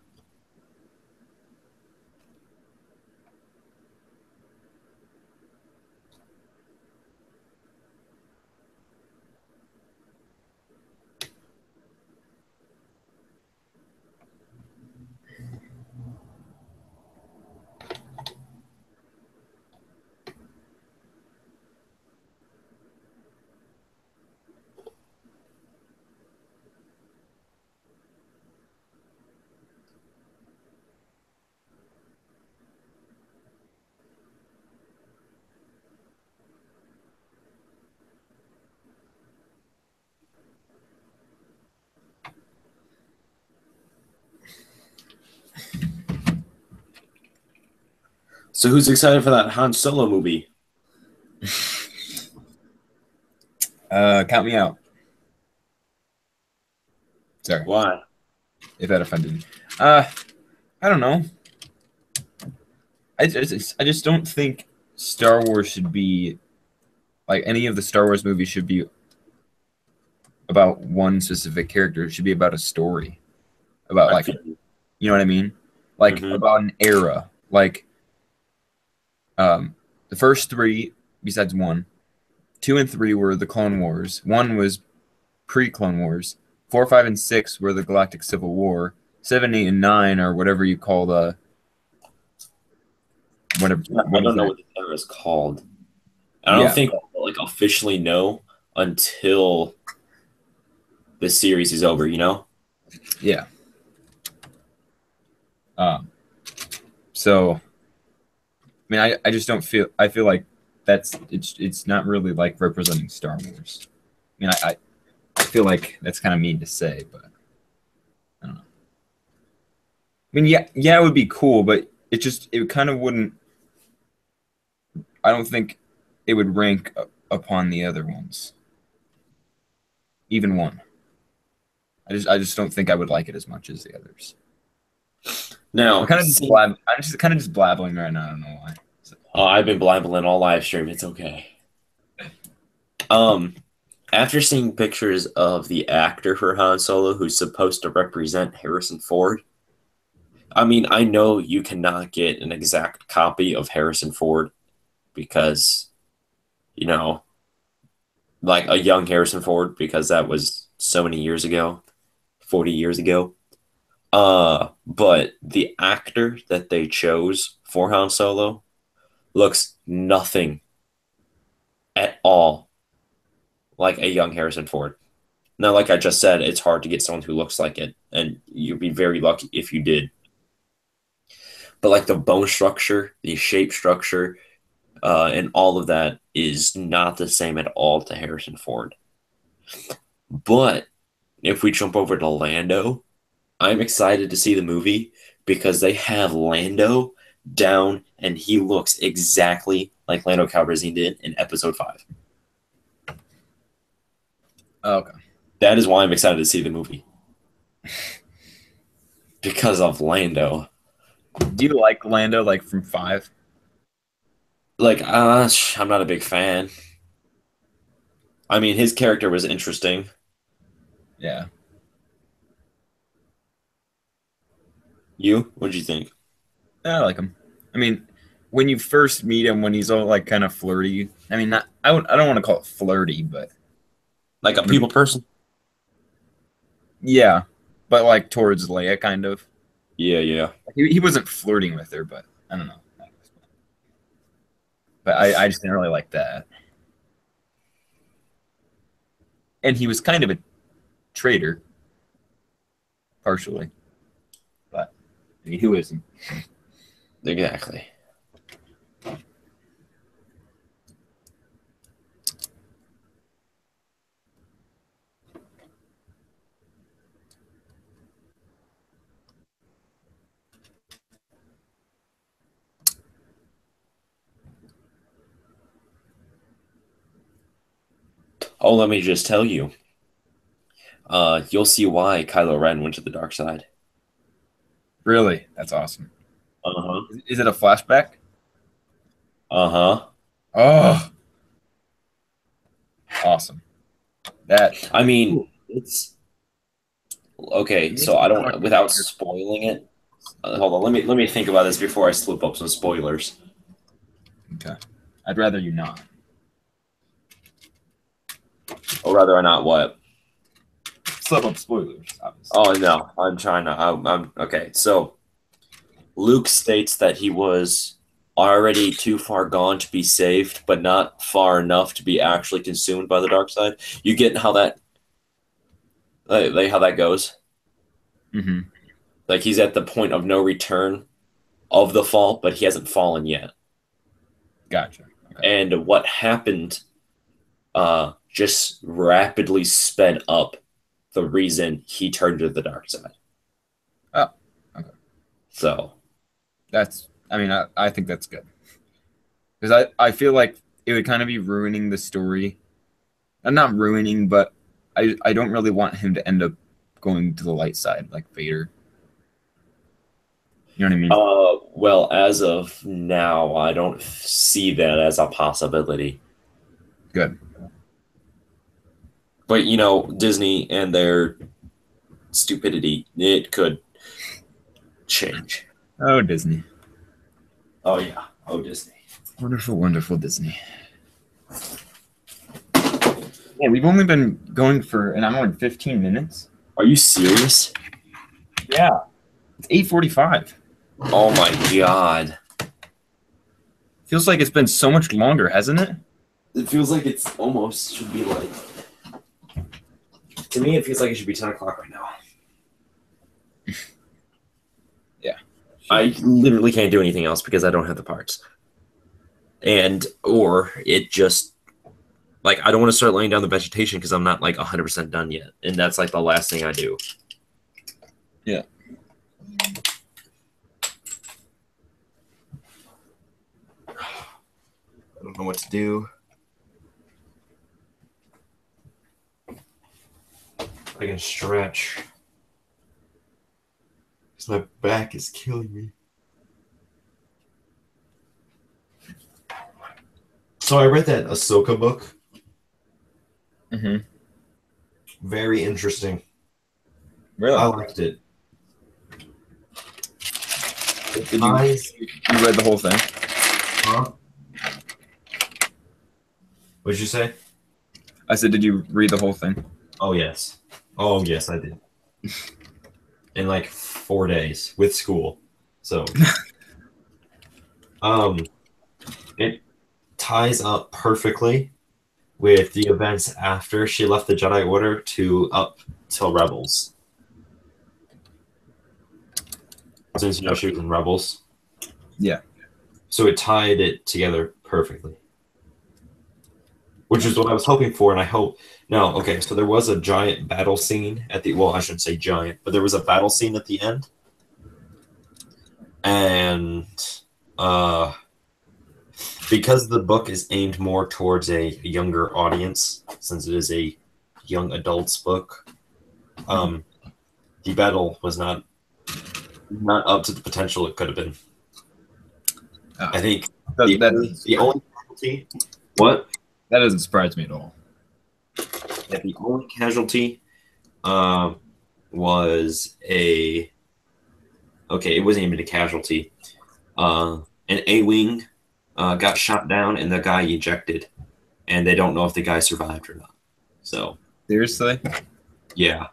So who's excited for that Han Solo movie? Count me out. Sorry. Why? If that offended you. I don't know. I just don't think Star Wars should be like any of the Star Wars movies should be about one specific character. It should be about a story. About like you know what I mean? Like about an era. Like the first three, besides one, 2 and 3 were the Clone Wars. 1 was pre-Clone Wars. 4, 5, and 6 were the Galactic Civil War. 7, 8, and 9 are whatever you call the whatever. I don't know what the era is called. I don't think I'll like officially know until the series is over. Yeah. So mean, I just don't feel. I feel like it's not really like representing Star Wars. I mean, I feel like that's kind of mean to say, but I don't know. I mean, yeah, it would be cool, but it kind of wouldn't. I don't think it would rank upon the other ones, even one. I just don't think I would like it as much as the others. I'm Now, kind of just see, blab. I'm just kind of just blabbling right now. I don't know why. So, I've been blabbling all live stream. It's okay. Um, After seeing pictures of the actor for Han Solo who's supposed to represent Harrison Ford, I mean, I know you cannot get an exact copy of Harrison Ford because, you know, like a young Harrison Ford, because that was so many years ago, 40 years ago. But the actor that they chose for Han Solo looks nothing at all like a young Harrison Ford. Now, like I just said, it's hard to get someone who looks like it, and you'd be very lucky if you did. But like the bone structure, the shape structure, and all of that is not the same at all to Harrison Ford. But if we jump over to Lando, I'm excited to see the movie because they have Lando down and he looks exactly like Lando Calrissian did in Episode 5. okay. That is why I'm excited to see the movie. Because of Lando. Do you like Lando like from Five? Like, I'm not a big fan. I mean, his character was interesting. Yeah. You? What'd you think? I like him. I mean, when you first meet him, when he's all like kind of flirty. I mean, not. I don't want to call it flirty, but Like a when, people person? yeah, but like towards Leia, kind of. Yeah, yeah. He wasn't flirting with her, but I don't know. But I just didn't really like that. And he was kind of a traitor, partially. But I mean, who isn't? Exactly. Oh, let me just tell you. You'll see why Kylo Ren went to the dark side. Really? That's awesome. Uh-huh. Is it a flashback? Uh-huh. Oh, awesome. That. I mean, Ooh, it's okay, it so makes me I want don't to without spoiling it. Hold on, let me think about this before I slip up some spoilers. Okay. I'd rather you not. Or rather, I not what? Slip up spoilers, obviously. Oh no, I'm trying to. I'm okay. So Luke states that he was already too far gone to be saved, but not far enough to be actually consumed by the dark side. You get how that like how that goes? Mm-hmm. Like he's at the point of no return of the fall, but he hasn't fallen yet. Gotcha. Okay. And what happened just rapidly sped up the reason he turned to the dark side. Oh, okay. So That's. I mean, I think that's good because I feel like it would kind of be ruining the story. I'm not ruining, but I don't really want him to end up going to the light side like Vader. You know what I mean? well, as of now, I don't see that as a possibility. Good. But you know, Disney and their stupidity, it could change. Oh, Disney. Oh yeah. Oh Disney. Wonderful, wonderful Disney. Yeah, we've only been going for an hour and 15 minutes. Are you serious? Yeah. It's 8:45. Oh my god. Feels like it's been so much longer, hasn't it? It feels like it's almost should be like to me it feels like it should be 10 o'clock right now. Yeah. I literally can't do anything else because I don't have the parts. and or it just like I don't want to start laying down the vegetation because I'm not like 100% done yet, and that's like the last thing I do. Yeah. I don't know what to do. I can stretch because my back is killing me. So I read that Ahsoka book. Mm-hmm. Very interesting. Really? I liked it. Did you read the whole thing? Huh? What'd you say? I said, did you read the whole thing? Oh yes. Oh yes, I did. In like 4 days with school. So it ties up perfectly with the events after she left the Jedi Order to up till Rebels. Since you know she was in Rebels. Yeah. So it tied it together perfectly. Which is what I was hoping for, and I hope no, okay, so there was a giant battle scene at the well, I shouldn't say giant, but there was a battle scene at the end. And because the book is aimed more towards a younger audience, since it is a young adults book, the battle was not up to the potential it could have been. I think the only casualty. What? That doesn't surprise me at all. That the only casualty was a. Okay, it wasn't even a casualty. An A-wing got shot down and the guy ejected, and they don't know if the guy survived or not. So seriously, yeah.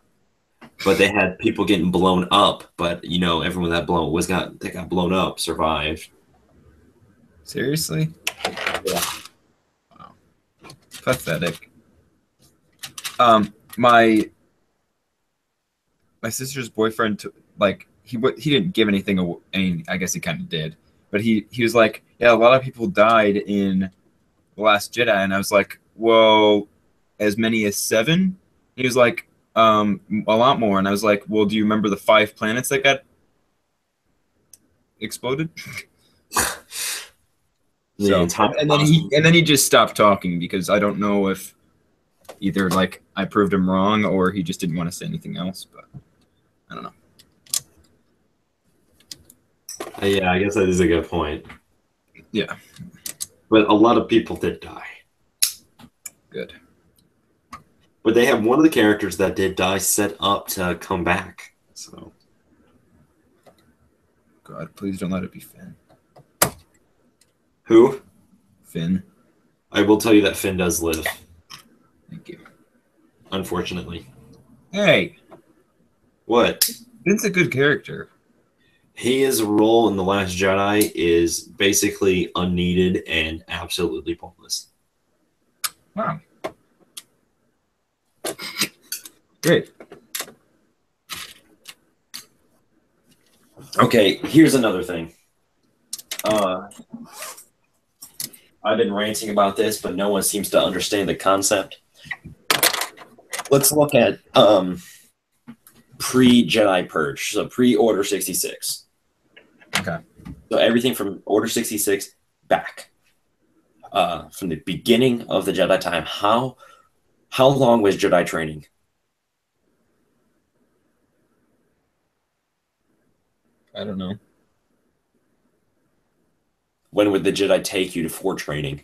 But they had people getting blown up, but you know everyone that got blown up survived. Seriously? Yeah. Wow. Pathetic. My sister's boyfriend, he didn't give anything away. I guess he kind of did, but he was like, yeah, a lot of people died in The Last Jedi, and I was like, well, as many as 7? He was like, a lot more, and I was like, well, do you remember the 5 planets that got exploded? So, and then he just stopped talking because I don't know if either like I proved him wrong or he just didn't want to say anything else, but I don't know. Yeah, I guess that is a good point. Yeah. But a lot of people did die. Good. But they have one of the characters that did die set up to come back. So God, please don't let it be Finn. Who? Finn. I will tell you that Finn does live. Thank you. Unfortunately. Hey. What? Finn's a good character. His role in The Last Jedi is basically unneeded and absolutely pointless. Wow. Great. Okay, here's another thing. I've been ranting about this, but no one seems to understand the concept. Let's look at pre-Jedi Purge, so pre-Order 66. Okay. So everything from Order 66 back. From the beginning of the Jedi time, how long was Jedi training? I don't know. When would the Jedi take you for training?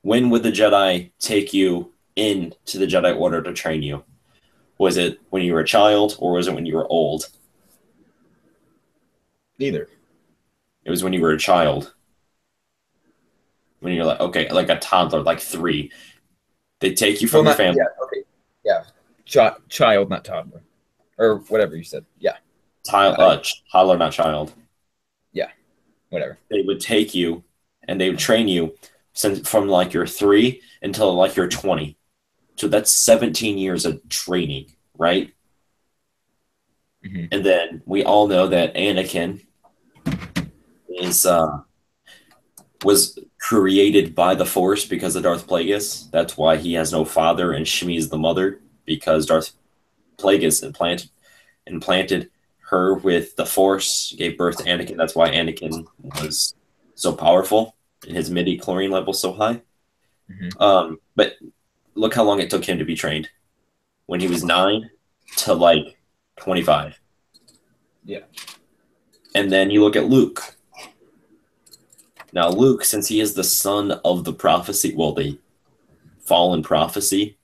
When would the Jedi take you into the Jedi Order to train you? Was it when you were a child or was it when you were old? Neither. It was when you were a child. When you're like, okay, like a toddler, like 3. They take you from your family. Yeah, okay. Yeah. Child, not toddler. Or whatever you said. Yeah. Toddler, not child. Yeah. Whatever. They would take you and they would train you from like you're 3 until like you're 20. So that's 17 years of training, right? Mm-hmm. And then we all know that Anakin is was created by the Force because of Darth Plagueis. That's why he has no father, and Shmi is the mother because Darth Plagueis implanted her with the Force, gave birth to Anakin. That's why Anakin was so powerful and his midi chlorine level so high. But look how long it took him to be trained. When he was 9 to like 25. Yeah. And then you look at Luke. Now, Luke, since he is the son of the prophecy, well, the fallen prophecy,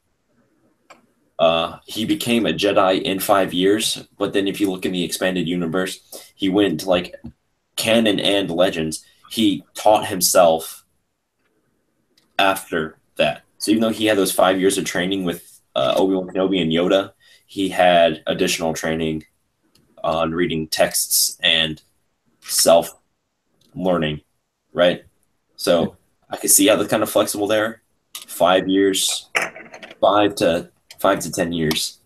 he became a Jedi in 5 years. But then if you look in the expanded universe, he went to like canon and legends. He taught himself after that. So even though he had those 5 years of training with Obi-Wan Kenobi and Yoda, he had additional training on reading texts and self-learning, right? So I could see how they're kind of flexible there. 5 years, 5 to 10 years,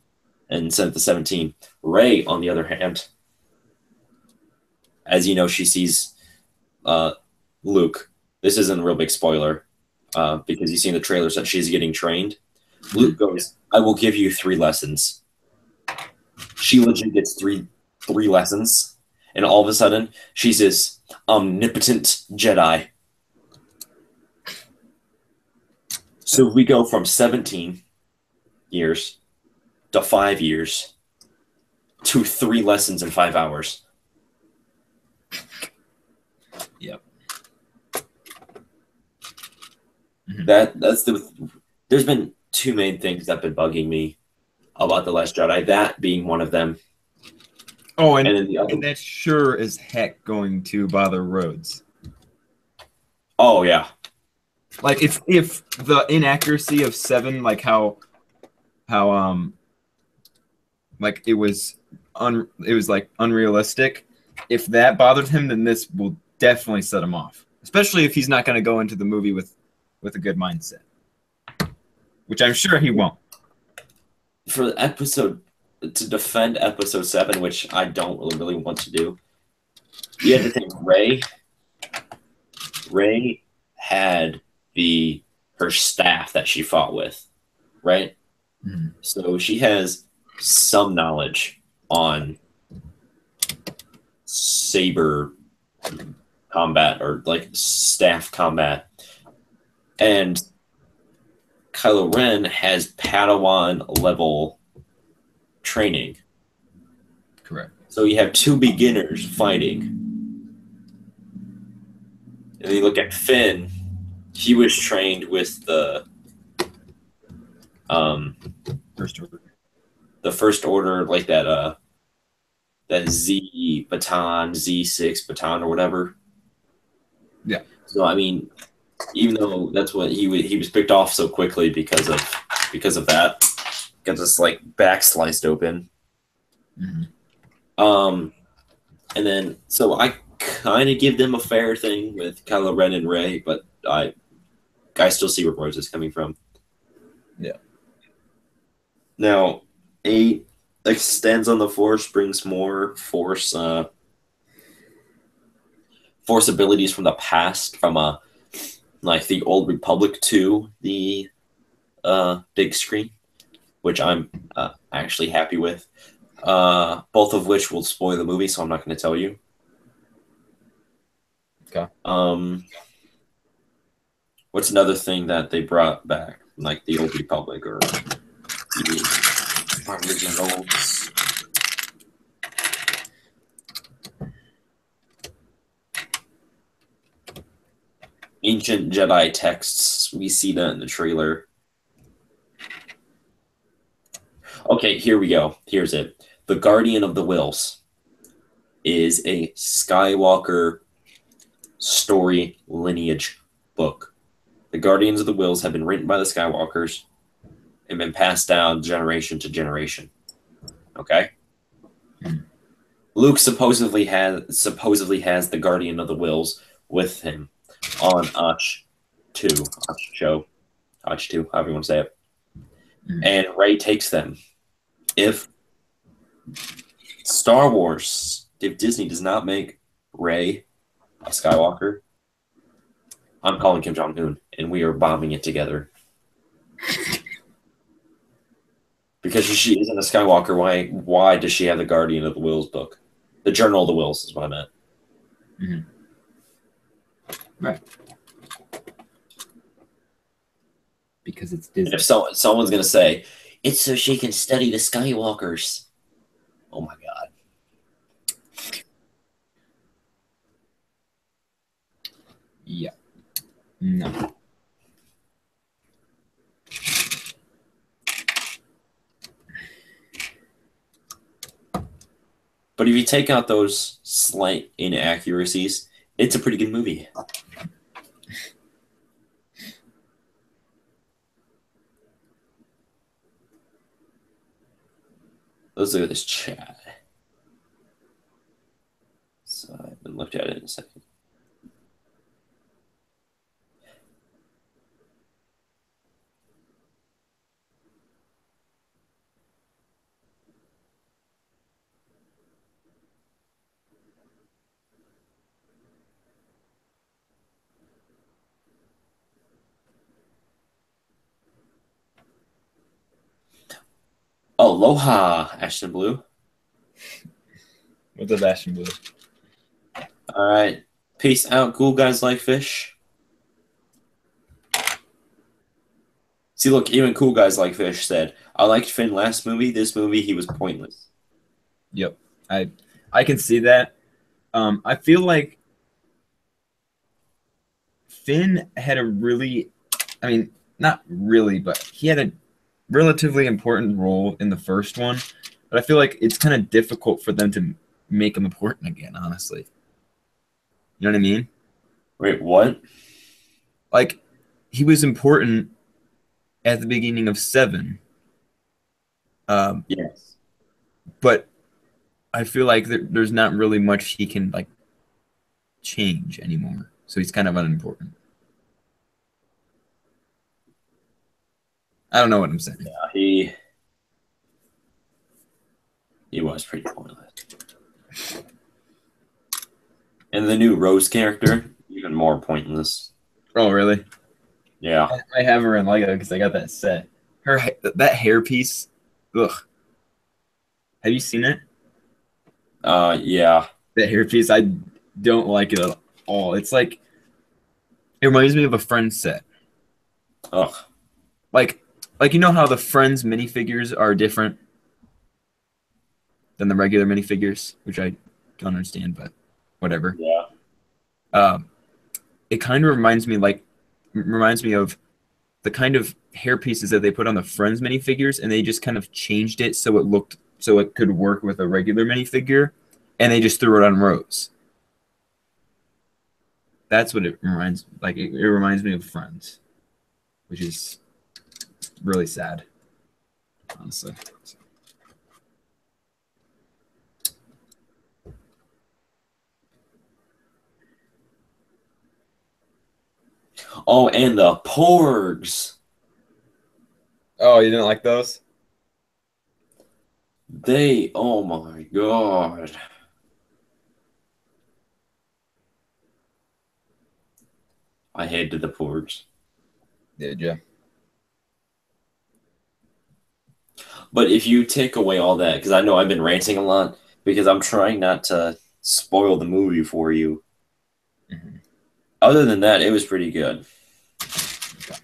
and sent to 17. Rey, on the other hand, as you know, she sees Luke. This isn't a real big spoiler because you see in the trailers that she's getting trained. Luke goes, "I will give you 3 lessons." She legit gets three lessons, and all of a sudden, she's this omnipotent Jedi. So we go from 17 years to 5 years to 3 lessons in 5 hours. Yep. There's been 2 main things that have been bugging me about The Last Jedi, that being one of them. Oh, and then the other, and that's sure as heck going to bother Rhodes. Oh yeah. Like if the inaccuracy of 7, like how like it was like unrealistic. If that bothered him, then this will definitely set him off. Especially if he's not going to go into the movie with a good mindset, which I'm sure he won't. For the episode, to defend episode 7, which I don't really want to do, you have to think Rey had her staff that she fought with, right? Mm-hmm. So she has some knowledge on saber combat or like staff combat. And Kylo Ren has Padawan level training. Correct. So you have 2 beginners fighting. And then you look at Finn. He was trained with the First order. The First Order, like that Z baton, Z6 baton or whatever. Yeah. So I mean, even though that's what he was picked off so quickly because of that, got this like back sliced open. Mm-hmm. And then so I kind of give them a fair thing with Kylo Ren and Rey, but I still see where Rose is coming from. Yeah. Now, 8 extends on the Force, brings more Force abilities from the past, from like the Old Republic to the big screen, which I'm actually happy with. Both of which will spoil the movie, so I'm not going to tell you. Okay. What's another thing that they brought back, like the Old Republic or the originals? Ancient Jedi texts. We see that in the trailer. Okay, here we go. Here's it. The Guardian of the Wills is a Skywalker story lineage book. The Guardians of the Wills have been written by the Skywalkers and been passed down generation to generation. Okay? Luke supposedly has the Guardian of the Wills with him on Ahch-2, however you want to say it. And Rey takes them. If Disney does not make Rey a Skywalker, I'm calling Kim Jong Un, and we are bombing it together. Because she isn't a Skywalker, why does she have the Guardian of the Wills book? The Journal of the Wills is what I meant. Mm-hmm. Right. Because it's Disney. And if someone's going to say, it's so she can study the Skywalkers. Oh my God. Yeah. No. But if you take out those slight inaccuracies, it's a pretty good movie. Let's look at this chat. So I haven't looked at it in a second. Aloha, Ashton Blue. What's up, Ashton Blue? All right. Peace out, cool guys like fish. See, look, even cool guys like fish said, I liked Finn last movie. This movie, he was pointless. Yep. I can see that. I feel like Finn had a really, I mean, not really, but he had a relatively important role in the first one. But I feel like it's kind of difficult for them to make him important again, honestly. You know what I mean? Wait, what? Like, he was important at the beginning of 7. Yes. But I feel like there's not really much he can, like, change anymore. So he's kind of unimportant. I don't know what I'm saying. Yeah, he was pretty pointless. And the new Rose character, even more pointless. Oh, really? Yeah. I have her in Lego because I got that set. That hairpiece. Ugh. Have you seen it? Yeah. That hairpiece. I don't like it at all. It's like it reminds me of a Friends set. Ugh. Like you know how the Friends minifigures are different than the regular minifigures, which I don't understand, but whatever. Yeah. It kind of reminds me of the kind of hair pieces that they put on the Friends minifigures, and they just kind of changed it so it could work with a regular minifigure, and they just threw it on Rose. That's what it reminds like. It reminds me of Friends, which is really sad, honestly. Oh, and the Porgs. Oh, you didn't like those? Oh my God. I hated the Porgs. Did you? But if you take away all that, because I know I've been ranting a lot, because I'm trying not to spoil the movie for you. Mm-hmm. Other than that, it was pretty good. Okay.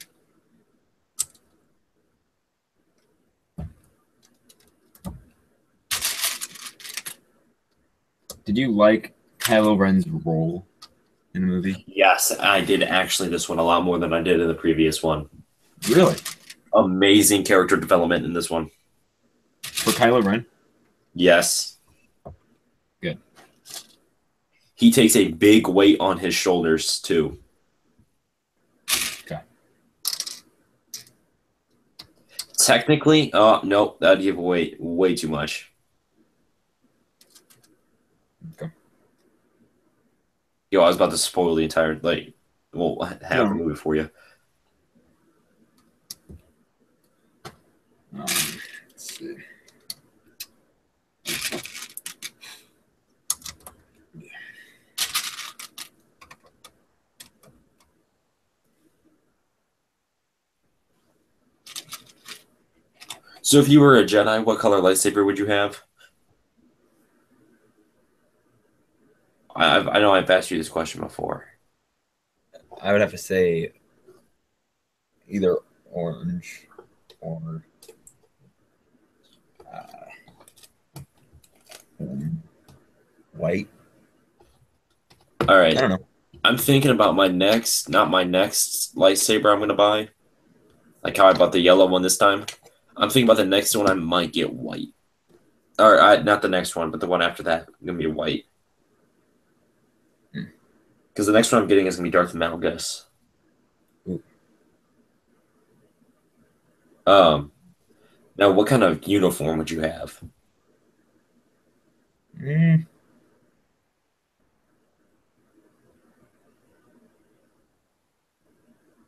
Did you like Kylo Ren's role in the movie? Yes, I did actually this one a lot more than I did in the previous one. Really? Amazing character development in this one. For Kylo Ren? Yes. Good. He takes a big weight on his shoulders, too. Okay. Technically, no, that'd give away way too much. Okay. Yo, I was about to spoil the entire, half the movie for you. Let's see. So if you were a Jedi, what color lightsaber would you have? I know I've asked you this question before. I would have to say either orange or white. All I right. don't know. I'm thinking about my next, not my next lightsaber I'm gonna buy. Like how I bought the yellow one this time. I'm thinking about the next one. I might get white. Or not the next one, but the one after that. Gonna be white. Hmm. Because the next one I'm getting is gonna be Darth Malgus. Ooh. Um. Now, what kind of uniform would you have? Mm,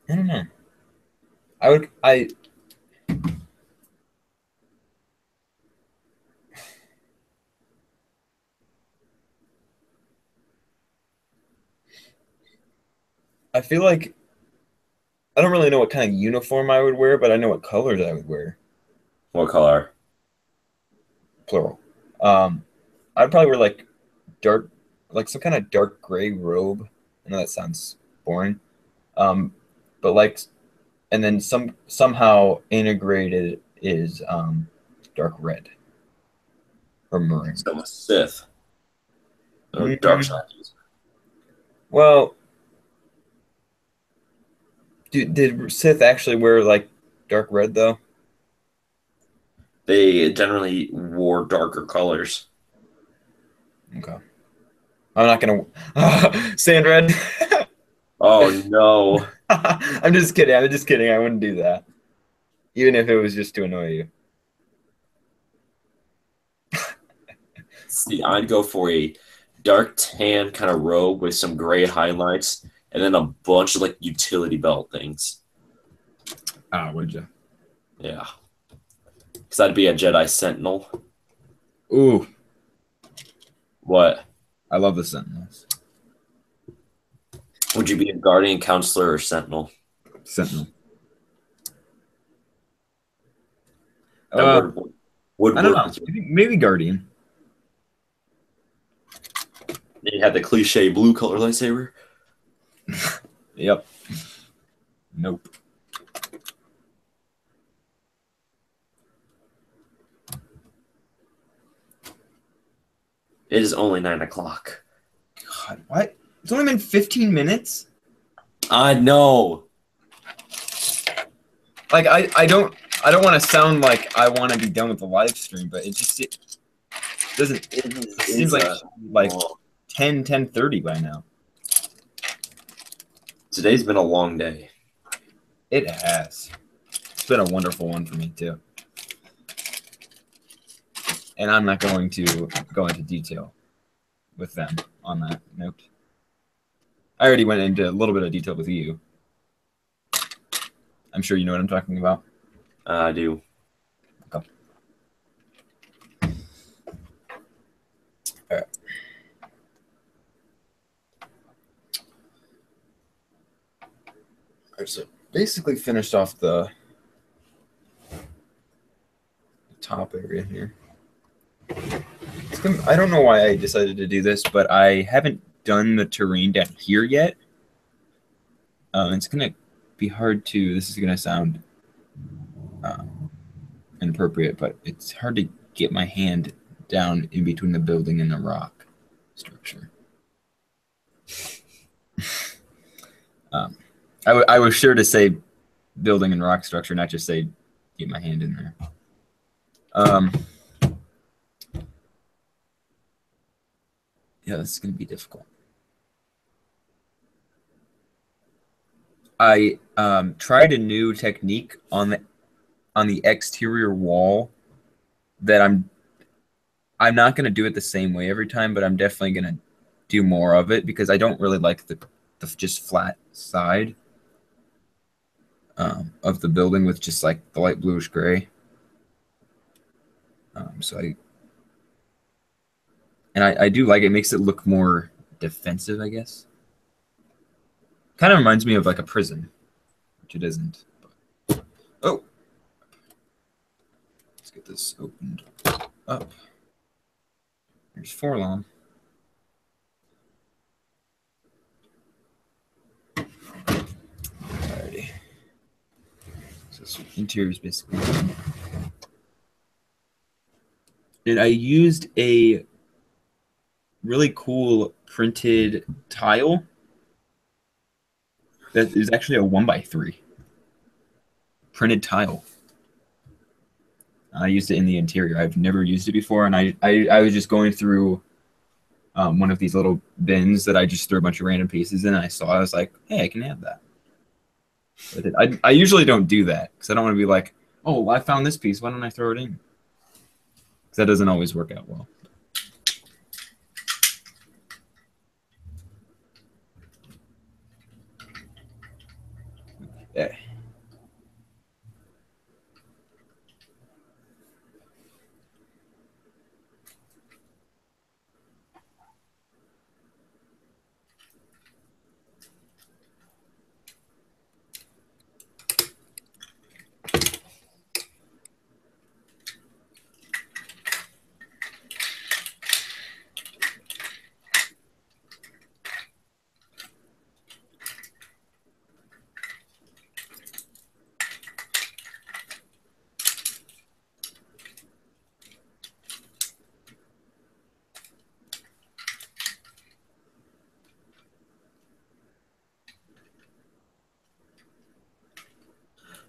I don't know. I would. I feel like I don't really know what kind of uniform I would wear, but I know what colors I would wear. What color? Plural. Um, I'd probably wear like dark, like some kind of dark gray robe. I know that sounds boring. Um, but like, and then somehow integrated is dark red or maroon. So a Sith or dark Mm, side. well, did Sith actually wear like dark red though? They generally wore darker colors. Okay, I'm not gonna sand red. Oh no. I'm just kidding. I'm just kidding. I wouldn't do that, even if it was just to annoy you. See, I'd go for a dark tan kind of robe with some gray highlights and then a bunch of like utility belt things. Ah, would you? Yeah. Because I'd be a Jedi Sentinel. Ooh, What? I love the Sentinels. Would you be a Guardian Counselor or Sentinel? Sentinel. That word would I don't work know. with you. Maybe Guardian. You had the cliche blue color lightsaber. Yep. Nope. It is only 9 o'clock. God, what? It's only been 15 minutes. I know. Like I don't want to sound like I want to be done with the live stream, but it doesn't. It seems It's like long. 10:30 by now. Today's been a long day. It has. It's been a wonderful one for me too. And I'm not going to go into detail with them on that note. I already went into a little bit of detail with you. I'm sure you know what I'm talking about. I do. Okay. All right. All right, so basically finished off the top area here. I don't know why I decided to do this, but I haven't done the terrain down here yet. It's gonna be hard to. This is gonna sound inappropriate, but it's hard to get my hand down in between the building and the rock structure. I was sure to say building and rock structure, not just say get my hand in there. Yeah, this is gonna be difficult. I tried a new technique on the exterior wall that I'm not gonna do it the same way every time, but I'm definitely gonna do more of it because I don't really like the just flat side of the building with just like the light bluish gray. So I do like it. It makes it look more defensive, I guess. Kind of reminds me of like a prison, which it isn't. Oh, get this opened up. Here's Forlom. Alrighty. So this interior is basically done. And I used a really cool printed tile that is actually a 1x3 printed tile. I used it in the interior. I've never used it before, and I was just going through one of these little bins that I just threw a bunch of random pieces in, and I was like, hey, I can add that. I usually don't do that because I don't want to be like, oh, well, I found this piece. Why don't I throw it in? Because that doesn't always work out well. Yeah.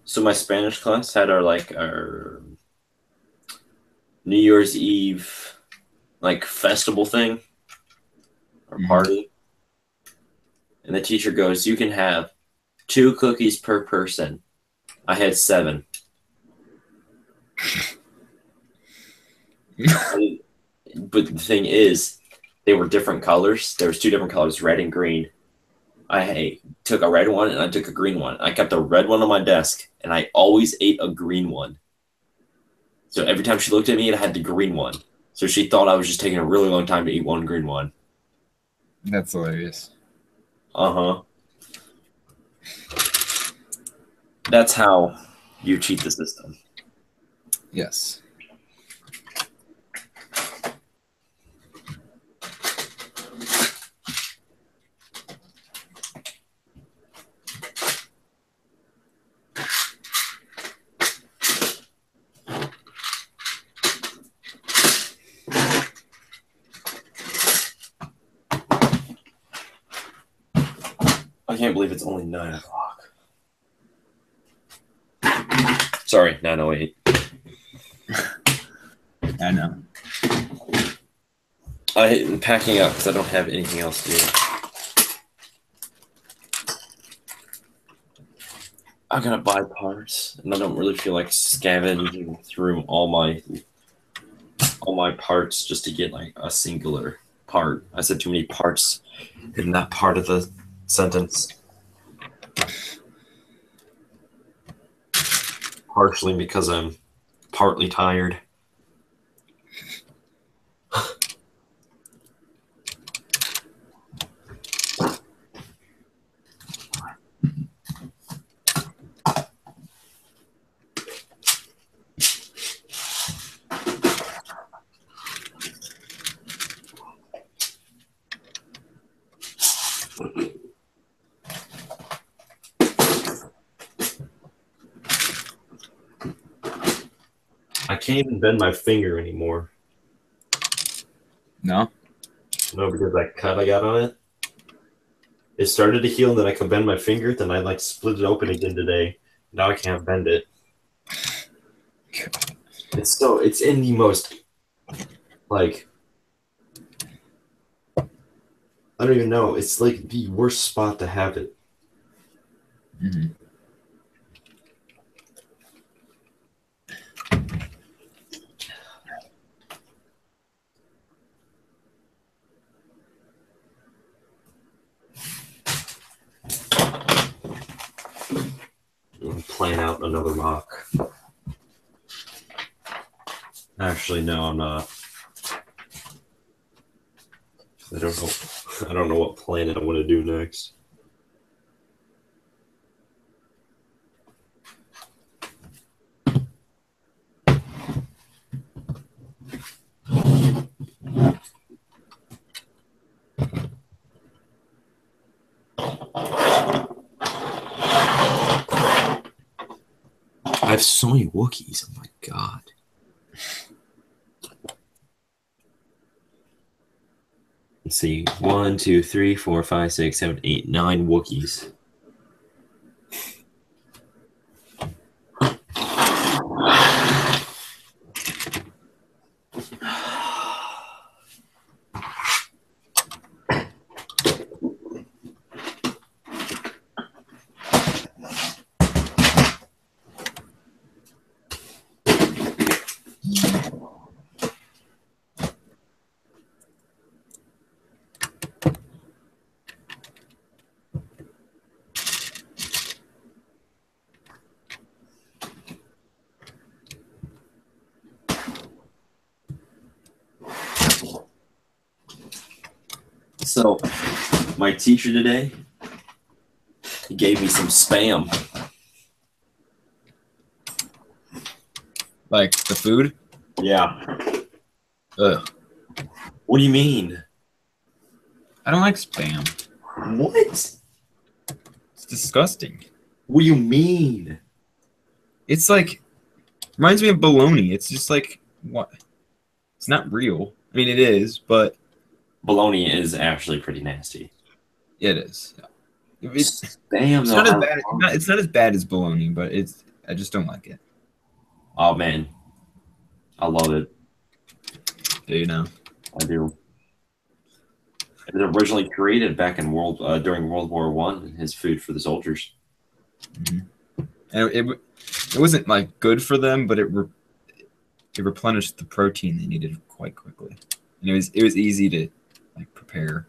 So my Spanish class had our New Year's Eve festival thing or party. And the teacher goes, you can have 2 cookies per person. I had 7. But the thing is, they were different colors. There was 2 different colors, red and green. I took a red one and I took a green one. I kept the red one on my desk, and I always ate a green one. So every time she looked at me, it had the green one. So she thought I was just taking a really long time to eat one green one. That's hilarious. Uh-huh. That's how you cheat the system. Yes. I can't believe it's only 9 o'clock. Sorry, 9:08. I know. I'm packing up because I don't have anything else to do. I gotta buy parts, and I don't really feel like scavenging through all my parts just to get a singular part. I said too many parts in that part of the sentence. Partially because I'm partly tired. I can't even bend my finger anymore. No? No, because that cut I got on it. It started to heal, and then I could bend my finger. Then I split it open again today. Now I can't bend it. It's in the most I don't even know. It's the worst spot to have it. Mm-hmm. I'm playing out another rock. Actually, no, I'm not. I don't know. I don't know what planet I want to do next. I have so many Wookiees. Oh my god. Let's see. 1, 2, 3, 4, 5, 6, 7, 8, 9 Wookiees. So, my teacher today, he gave me some spam. Like the food? Yeah. Ugh. What do you mean? I don't like spam. What? It's disgusting. What do you mean? It's like reminds me of bologna. It's just like what? It's not real. I mean, it is, but Bologna is actually pretty nasty. it is. Spam, It's though. not as bad. It's not as bad as bologna, but it's. I just don't like it. Oh, man. I love it. Do you know? I do. It was originally created back in during World War One as food for the soldiers. Mm-hmm. And it wasn't like good for them, but it replenished the protein they needed quite quickly, and it was easy to like prepare.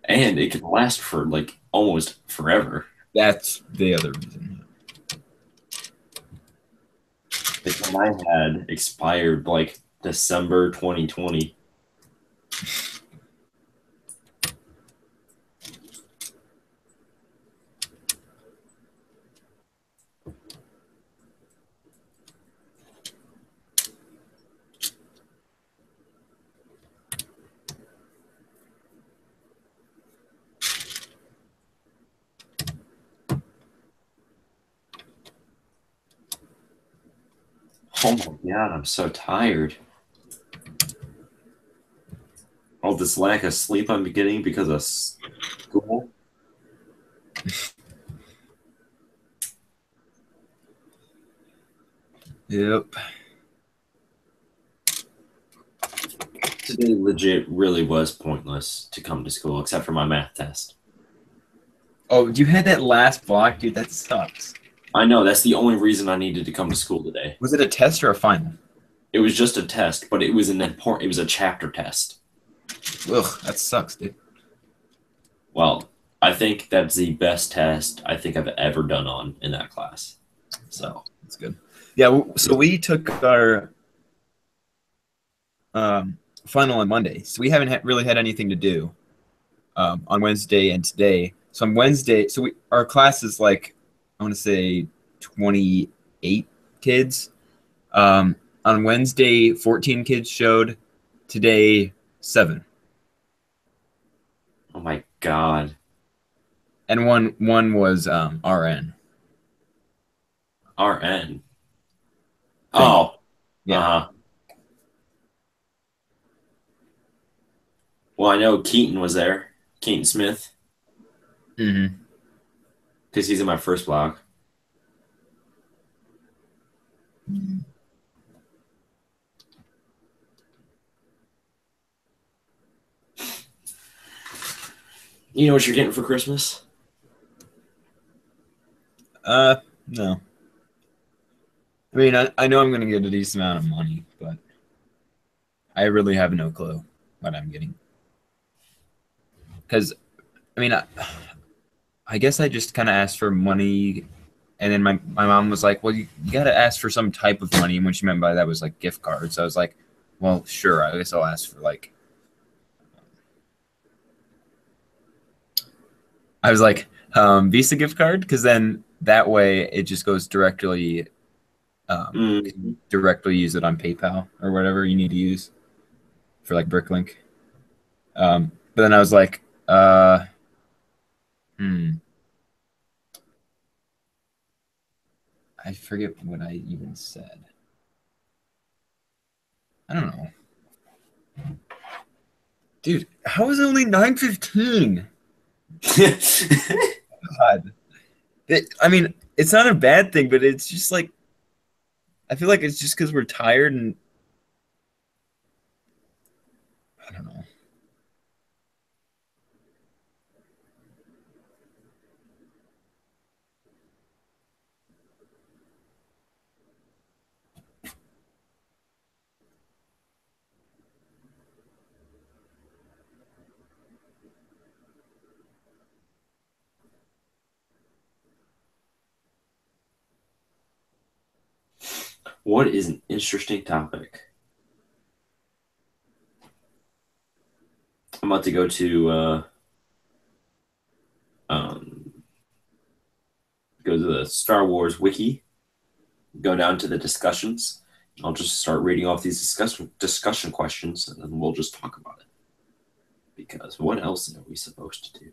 And it could last for like almost forever. That's the other reason. The one I had expired like December 2020. Oh my god, I'm so tired. All this lack of sleep I'm getting because of school. Yep. Today legit really was pointless to come to school except for my math test. Oh, you had that last block, dude. That sucks. I know, that's the only reason I needed to come to school today. Was it a test or a final? It was just a test, but it was it was a chapter test. Ugh, that sucks, dude. Well, I think that's the best test I think I've ever done on in that class. So That's good. Yeah, so we took our final on Monday, so we haven't really had anything to do on Wednesday and today. So on Wednesday, our class is like I want to say 28 kids. On Wednesday, 14 kids showed. Today, 7. oh my god. And one was RN. RN. Oh. Yeah. Uh-huh. Well, I know Keaton was there. Keaton Smith. Mm-hmm. Because he's in my first block. You know what you're getting for Christmas? No. I mean, I know I'm going to get a decent amount of money, but I really have no clue what I'm getting. Because, I mean, I guess I just kind of asked for money, and then my mom was like, well, you got to ask for some type of money, and what she meant by that was, like, gift cards. So I was like, well, sure, I guess I'll ask for, like, I was like, Visa gift card, because then that way it just goes directly directly use it on PayPal or whatever you need to use. for like Bricklink. But then I was like, uh, hmm, I forget what I even said. I don't know, dude. How is it only 9:15? God, I mean, it's not a bad thing, but it's just like I feel like it's just because we're tired and I don't know. What is an interesting topic? I'm about to um, go to the Star Wars wiki, go down to the discussions. I'll just start reading off these discussion questions, and then we'll just talk about it. Because what else are we supposed to do?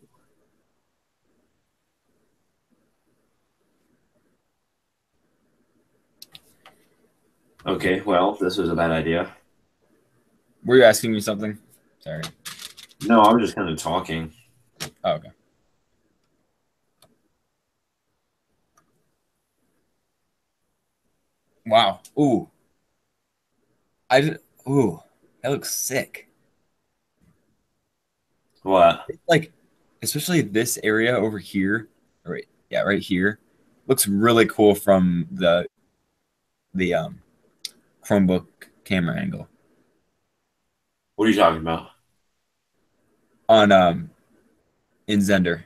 Okay, well, this was a bad idea. Were you asking me something? Sorry. No, I was just kind of talking. Oh, okay. Wow. Ooh. Ooh. That looks sick. What? It's like, especially this area over here. Right. Yeah, right here. Looks really cool from the Chromebook camera angle. What are you talking about? On in Zender.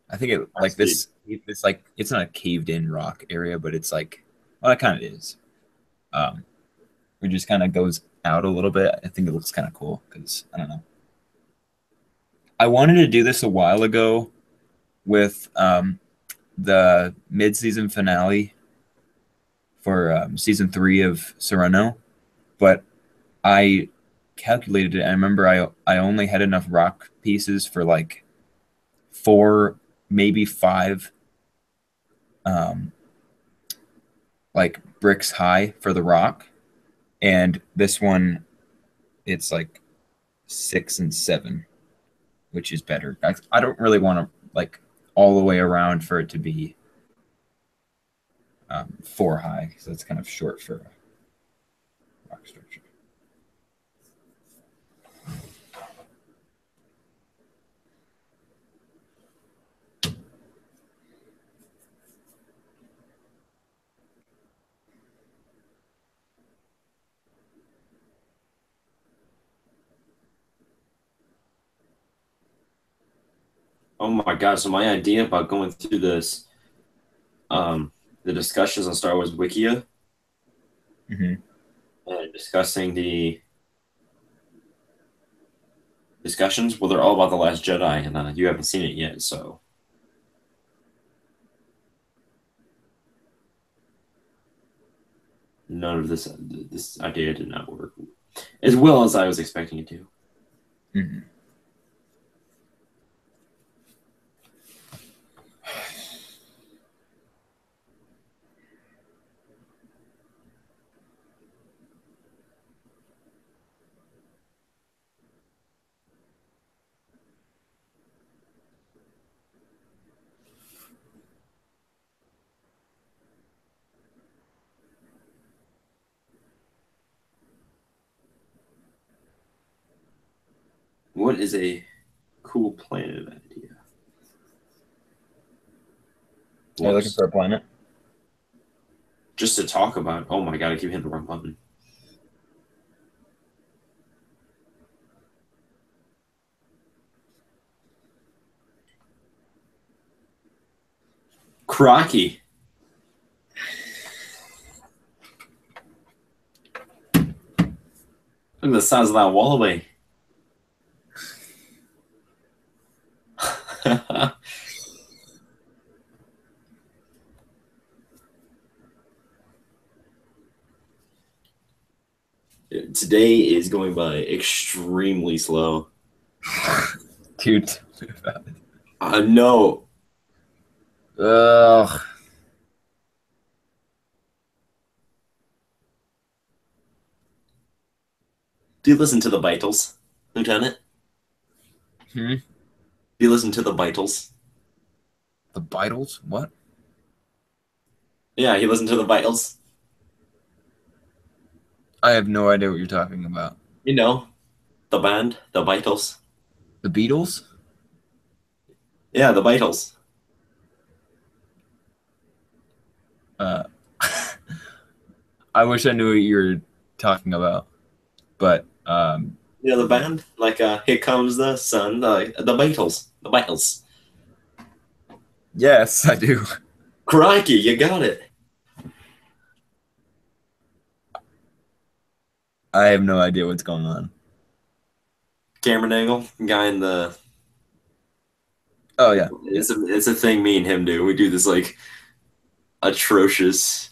I think it I like see. this like it's not a caved in rock area, but it's like well it kind of is. Um it just kind of goes out a little bit. I think it looks kind of cool because I don't know. I wanted to do this a while ago with the mid-season finale for season 3 of Sereno, but I calculated it. I remember I only had enough rock pieces for like 4, maybe 5, um, like bricks high for the rock, and this one it's like 6 and 7, which is better. I don't really want to like all the way around for it to be 4 high, so it's kind of short for a rock structure. Oh my god! So my idea about going through this, the discussions on Star Wars Wikia Mm-hmm. and discussing the discussions, well, they're all about the Last Jedi, and you haven't seen it yet, so none of this idea did not work as well as I was expecting it to. Mm-hmm. What is a cool planet idea? Are you looking Whoops. for a planet? Just to talk about. Oh my god! I keep hitting the wrong button. Crocky. Look at the size of that wallaby. Today is going by extremely slow. Dude, tell me about it. No. Ugh. Do you listen to the Beatles, Lieutenant? Hmm? Do you listen to the Beatles? The Beatles? What? Yeah, he listened to the Beatles. I have no idea what you're talking about. You know, the band, the Beatles. The Beatles? Yeah, the Beatles. Uh, I wish I knew what you were talking about, but You know the band? Like, Here Comes the Sun, the Beatles. The Beatles. yes, I do. Crikey, you got it. I have no idea what's going on. Cameron Angle, guy in the. Oh yeah, yeah. It's a thing me and him do. We do this, like, atrocious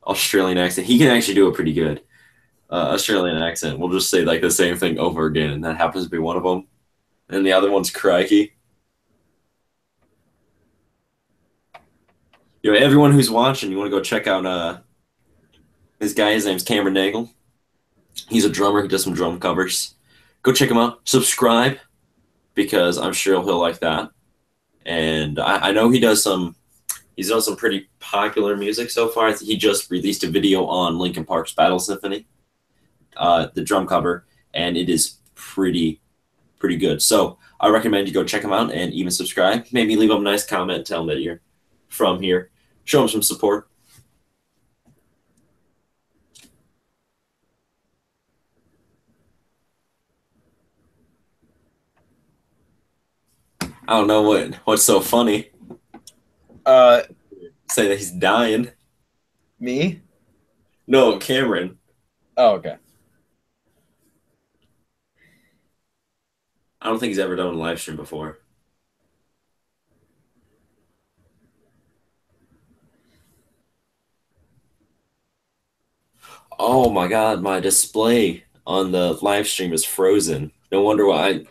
Australian accent. He can actually do it pretty good. Australian accent. We'll just say, like, the same thing over again, and that happens to be one of them. And the other one's crikey. You know, everyone who's watching, you want to go check out this guy. His name's Cameron Nagel. He's a drummer. He does some drum covers. Go check him out. Subscribe because I'm sure he'll like that. And I know he does some. He's done some pretty popular music so far. He just released a video on Linkin Park's Battle Symphony, the drum cover, and it is pretty good. So I recommend you go check him out and even subscribe. Maybe leave him a nice comment, tell him that you're from here. Show him some support. I don't know what's so funny. Uh, Say that he's dying. me? No, Cameron. Oh, okay. I don't think he's ever done a live stream before. Oh my God, my display on the live stream is frozen. No wonder why.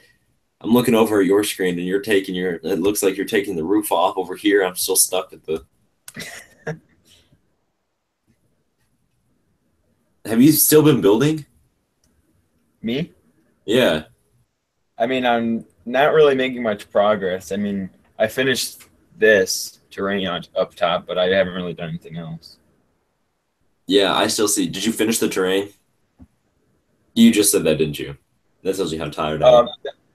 I'm looking over at your screen and you're taking it looks like you're taking the roof off over here. I'm still stuck at the. Have you still been building? Me? Yeah. I mean, I'm not really making much progress. I mean, I finished this terrain up top, but I haven't really done anything else. Yeah, I still see. Did you finish the terrain? You just said that, didn't you? That tells you how tired I am.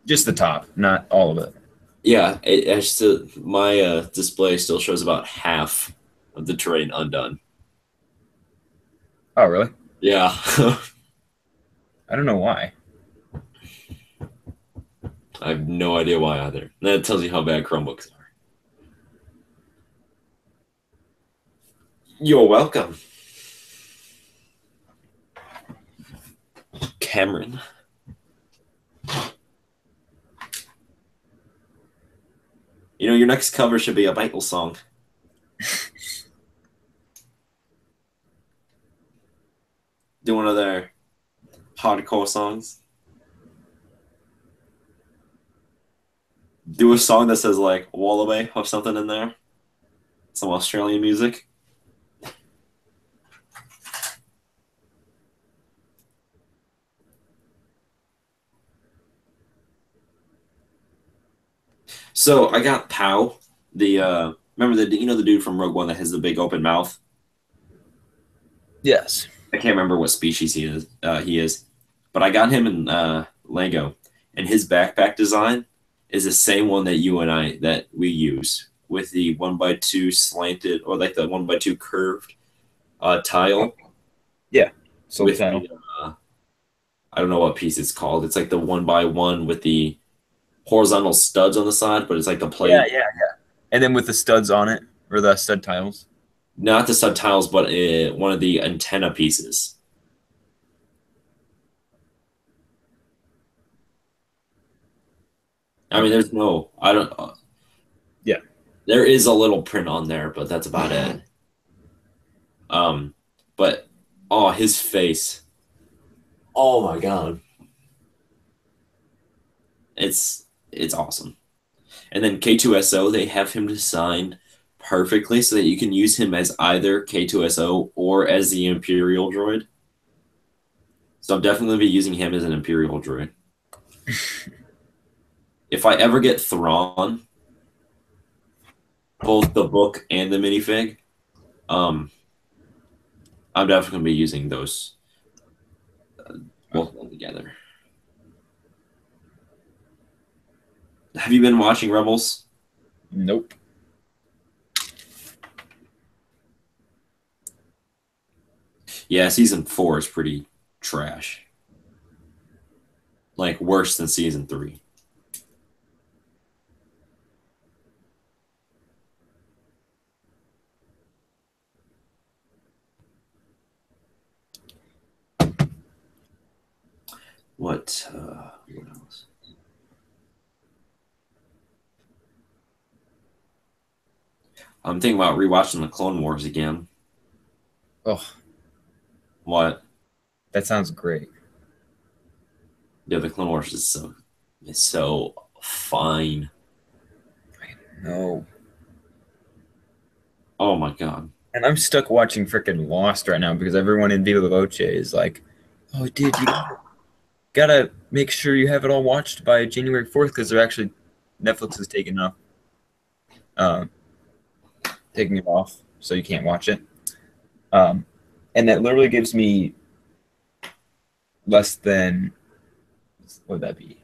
Just the top, not all of it. Yeah, it still my display still shows about half of the terrain undone. Oh, really? Yeah. I don't know why. I have no idea why either. That tells you how bad Chromebooks are. You're welcome. Cameron. You know, your next cover should be a Beatles song. Do one of their hardcore songs. Do a song that says, like, Wallaby or something in there. Some Australian music. So I got Pow, remember the dude from Rogue One that has the big open mouth? Yes. I can't remember what species he is, but I got him in Lego, and his backpack design is the same one that we use with the 1x2 slanted or like the 1x2 curved tile. Yeah. So With title. I don't know what piece it's called. It's like the 1x1 with the horizontal studs on the side, but it's like the plate. Yeah. And then with the studs on it, or the stud tiles. Not the stud tiles, but one of the antenna pieces. I mean, there's no, I don't. Yeah. There is a little print on there, but that's about it. But oh, his face. Oh my god, it's awesome. And then K2SO, they have him designed perfectly so that you can use him as either K2SO or as the Imperial droid. So I'm definitely going to be using him as an Imperial droid. If I ever get Thrawn, both the book and the minifig, um, I'm definitely going to be using those both of them together. Have you been watching Rebels? Nope. Yeah, season 4 is pretty trash. Like worse than season 3. What else? I'm thinking about rewatching the Clone Wars again. Oh, What? that sounds great. Yeah, the Clone Wars is so fine. No. Oh my god. And I'm stuck watching freaking Lost right now because everyone in Viva Voce is like, "Oh, dude, you gotta make sure you have it all watched by January 4th because they're actually Netflix is uh, taking it off, so you can't watch it." Um, and that literally gives me less than what would that be?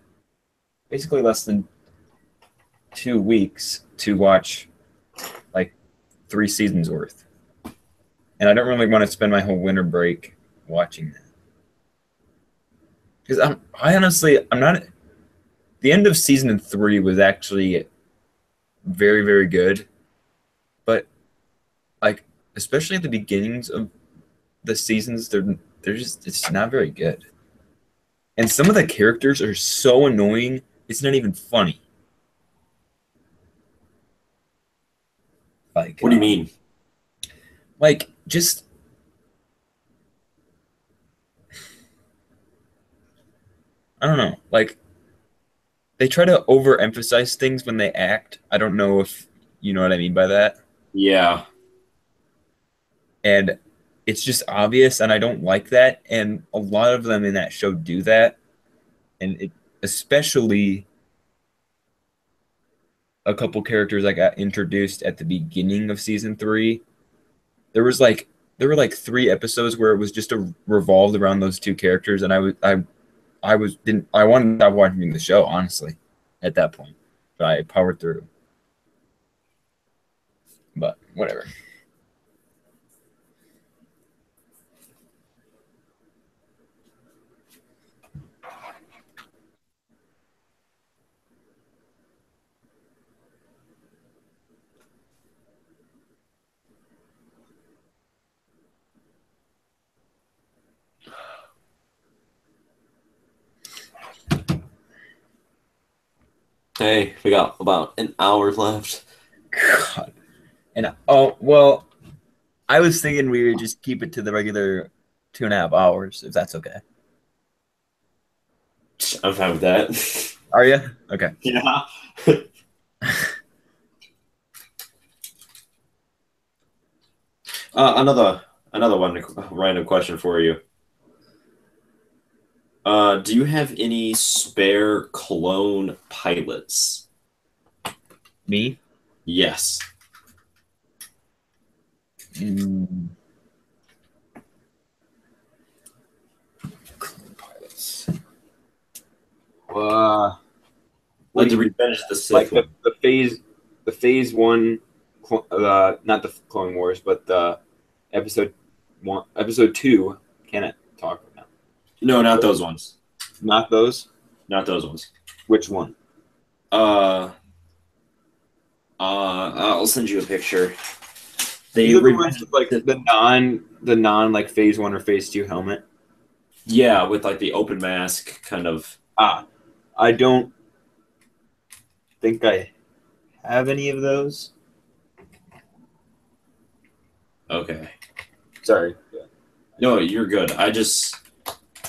Basically, less than 2 weeks to watch like 3 seasons worth. And I don't really want to spend my whole winter break watching that because I honestly I'm not. The end of season 3 was actually very very good, but like especially at the beginnings of the seasons, they're just it's not very good. And some of the characters are so annoying, it's not even funny. Like What do you mean? just I don't know. Like they try to overemphasize things when they act. I don't know if you know what I mean by that. Yeah. And it's just obvious and I don't like that. And a lot of them in that show do that. And it especially a couple characters that got introduced at the beginning of season 3. There was like there were like 3 episodes where it was just a revolved around those two characters, and I was didn't I wanted to stop watching the show honestly at that point, but I powered through. But whatever. Hey, we got about an hour left. God. And oh well, I was thinking we would just keep it to the regular 2.5 hours if that's okay. I'm fine with that. Are you okay? Yeah. Another one random question for you. Do you have any spare clone pilots? Me? Yes. Mm. Pilots. What Like do the you mean? Revenge of the Sith Like one. the phase one, not the Clone Wars, but the episode one, episode two. Can't talk right now. No, not those ones. Not those. Not those ones. Which one? Uh, I'll send you a picture. They These are the ones Revenge of with like the Sith. the non like phase one or phase two helmet. Yeah, with like the open mask kind of. Ah, I don't think I have any of those. Okay. Sorry. No, you're good.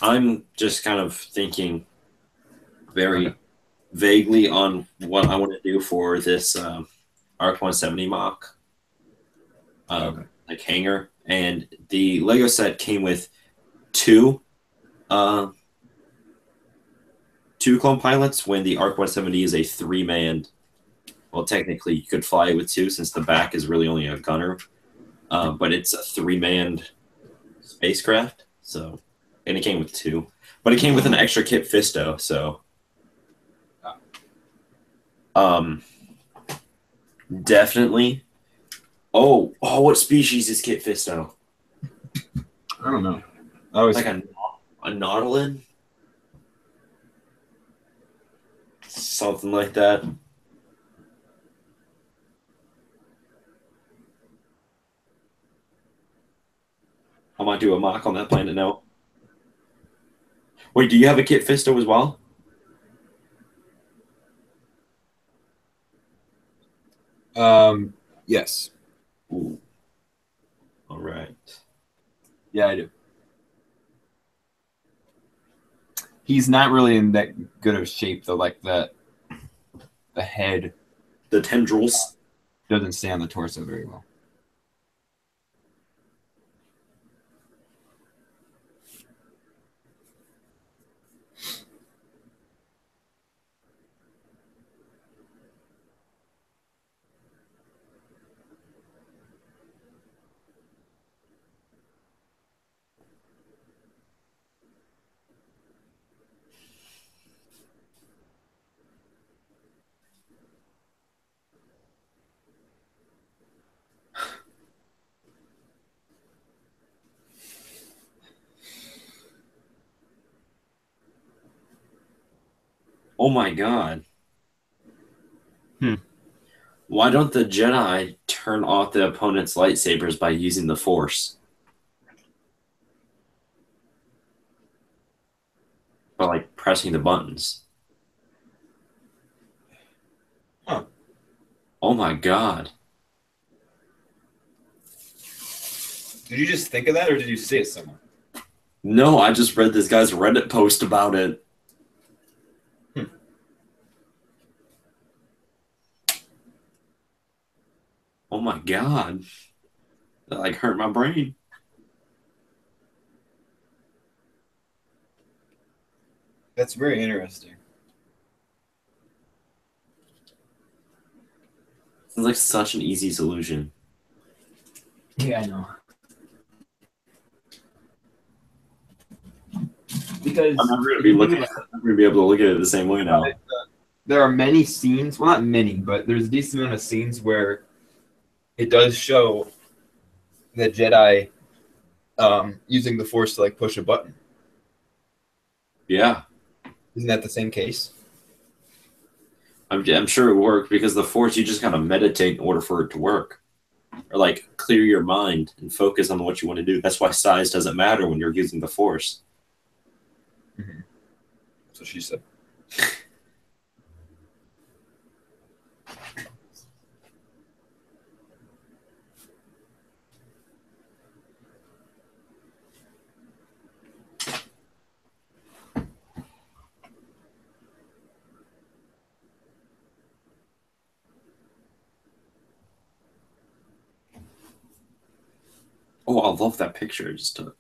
I'm just kind of thinking very Okay. vaguely on what I want to do for this Arc 170 mock Okay. like hanger, and the Lego set came with two uh, two clone pilots when the Arc 170 is a three-man. Well, technically, you could fly it with two since the back is really only a gunner, but it's a three-man spacecraft. So, and it came with two, but it came with an extra kit Fisto. So, um, definitely. Oh, what species is Kit Fisto? I don't know. I was Like a nautilin, something like that. I might do a mock on that planet now. Wait, do you have a Kit Fisto as well? yes. Ooh, all right. Yeah, I do. He's not really in that good of shape though. Like the head The tendrils. doesn't stay on the torso very well. Oh my god. Hmm. Why don't the Jedi turn off the opponent's lightsabers by using the Force? By like pressing the buttons. Huh. Oh my god. Did you just think of that, or did you see it somewhere? No, I just read this guy's Reddit post about it. Hmm. Oh my god. That like hurt my brain. That's very interesting. It's like such an easy solution. Yeah, I know. Because I'm never gonna if be you think looking. about I'm gonna be able to look at it the same way now. it, there are many scenes. Well, not many, but there's a decent amount of scenes where it does show the Jedi using the Force to like push a button. Yeah, Isn't that the same case? I'm sure it worked because the Force you just gotta meditate in order for it to work, or like clear your mind and focus on what you want to do. That's why size doesn't matter when you're using the Force. Mm-hmm. That's what she said. Oh, I love that picture I just took.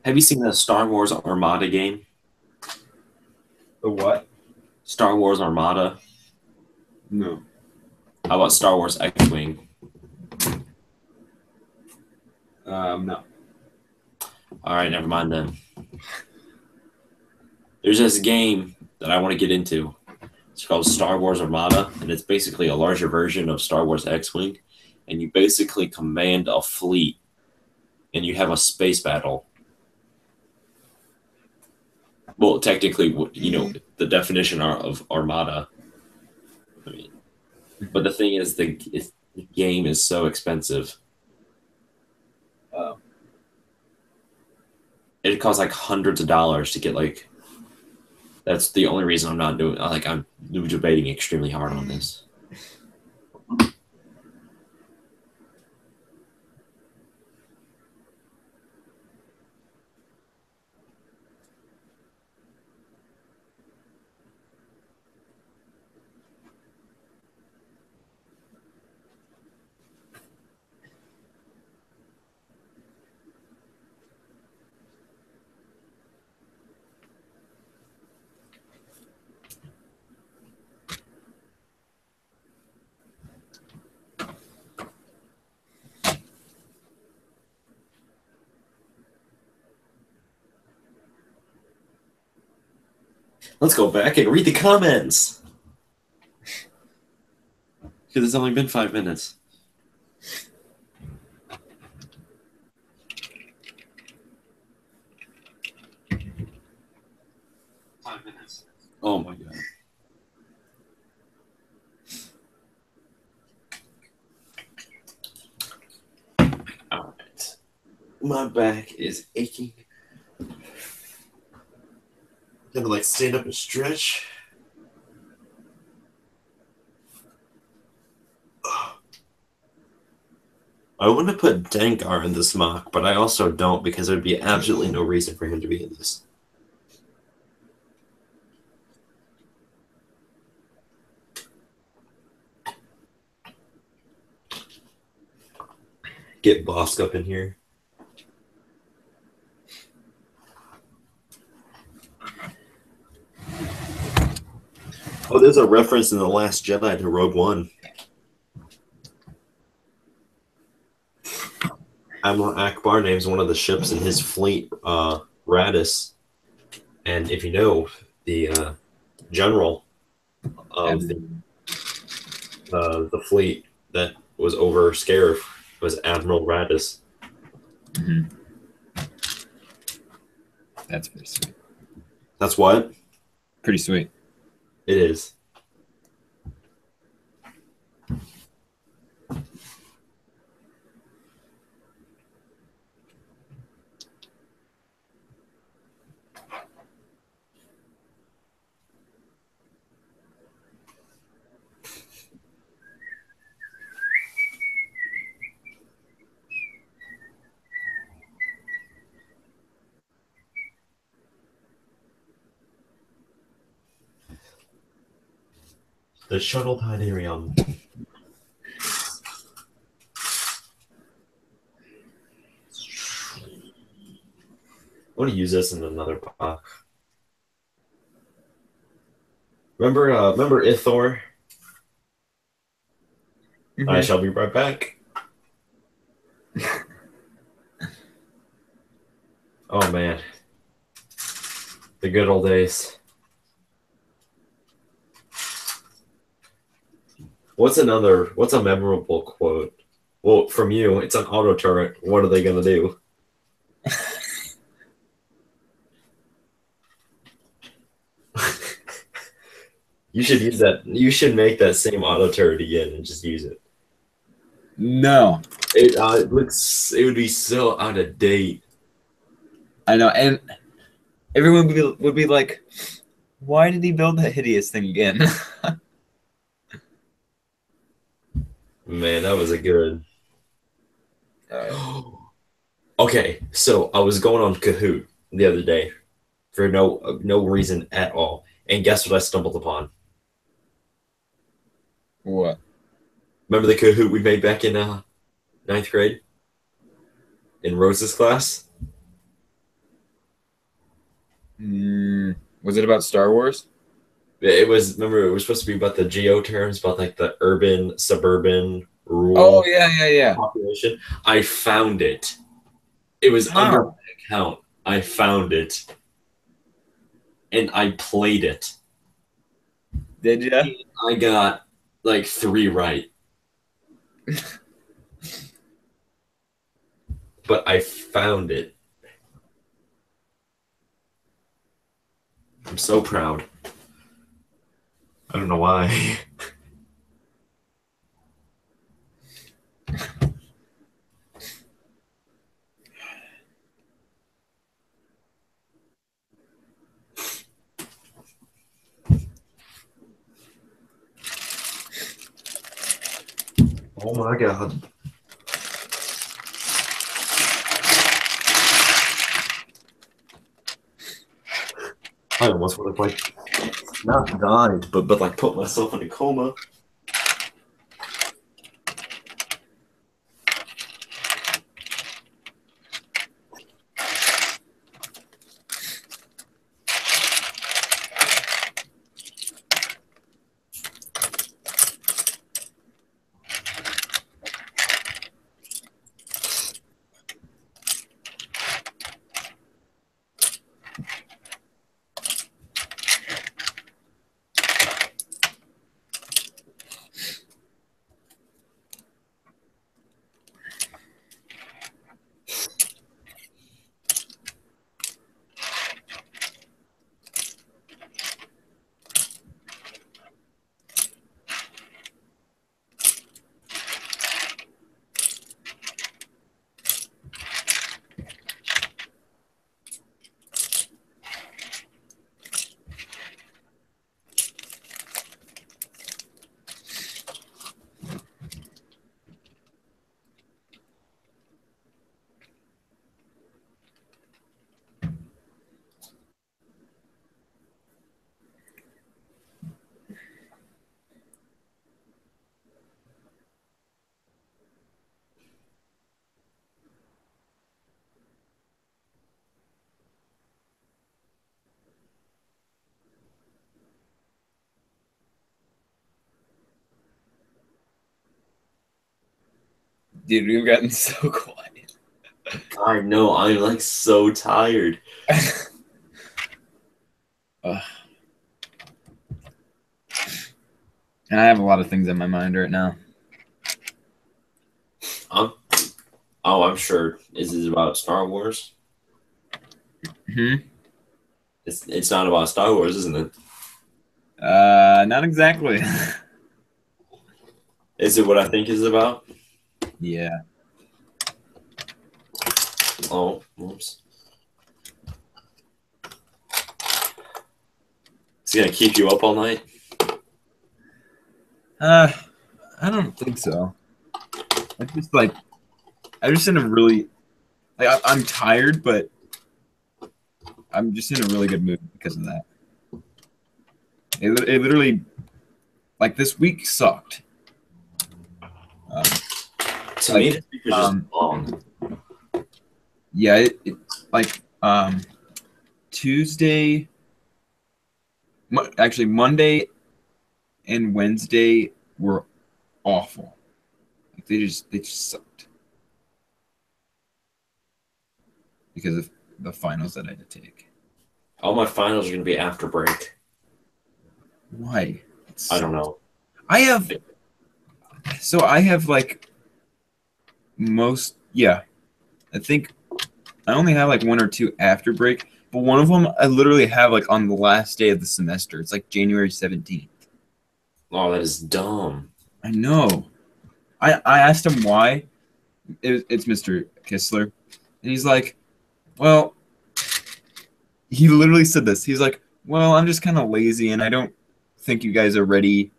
Have you seen the Star Wars Armada game? The what? Star Wars Armada. No. How about Star Wars X-wing? No. All right, never mind then. There's this game that I want to get into. It's called Star Wars Armada, and it's basically a larger version of Star Wars X-wing, and you basically command a fleet, and you have a space battle. Well, technically, the definition of armada. I mean, but the thing is, the game is so expensive. Oh. It costs like hundreds of dollars to get like. That's the only reason I'm not doing. Like I'm debating extremely hard on this. Let's go back and read the comments. Because it's only been 5 minutes. Oh my god. All right. My back is aching. Gonna like stand up and stretch. I want to put Dengar in this mock, but I also don't because there would be absolutely no reason for him to be in this. Get Bosk up in here. Oh, there's a reference in The Last Jedi to Rogue One. Admiral Akbar names one of the ships in his fleet Radis. And if you know, the general of the fleet that was over Scarif was Admiral Radis. Mm-hmm. That's pretty sweet. That's what? Pretty sweet. It is. The shuttle Hyderium. I want to use this in another pack. Remember Ithor? Mm-hmm. I shall be right back. Oh man, the good old days. What's a memorable quote? Well, from you, it's an auto turret. What are they gonna do? You should use that. You should make that same auto turret again and just use it. No. It would be so out of date. I know, and everyone would be like, why did he build that hideous thing again? Man, that was a good. Okay, so I was going on Kahoot the other day for no reason at all, and guess what I stumbled upon? What? Remember the Kahoot we made back in 9th grade in Rose's class? Was it about Star Wars? It was. Remember, it was supposed to be about the geo terms, about like the urban, suburban, rural. Oh yeah. Population. I found it. It was under my account. I found it, and I played it. Did you? I got like 3 right, but I found it. I'm so proud. I don't know why. Oh my god. I almost would have like not died, but like put myself in a coma. Dude, we've gotten so quiet. I know, I'm like so tired. Ugh. And I have a lot of things in my mind right now. I'm I'm sure. Is it about Star Wars? Hmm. It's not about Star Wars, isn't it? Not exactly. Is it what I think it's about? Yeah. Oh, oops. It's gonna keep you up all night. Uh, I don't think so. I just like I'm just in a really like I'm tired, but I'm just in a really good mood because of that. It literally like this week sucked. Um, To me, like the speaker's just um long. yeah, like Tuesday, actually Monday and Wednesday were awful. Like they just sucked because of the finals that I had to take. All my finals are gonna be after break. Why? It I don't sucks. know. I have I have like most yeah. I think I only have like one or two after break, but one of them I literally have like on the last day of the semester. It's like January 17th. Oh, that is dumb. I know. I asked him why. It's Mr. Kistler. And he's like, well, he literally said this. He's like, well, I'm just kind of lazy and I don't think you guys are ready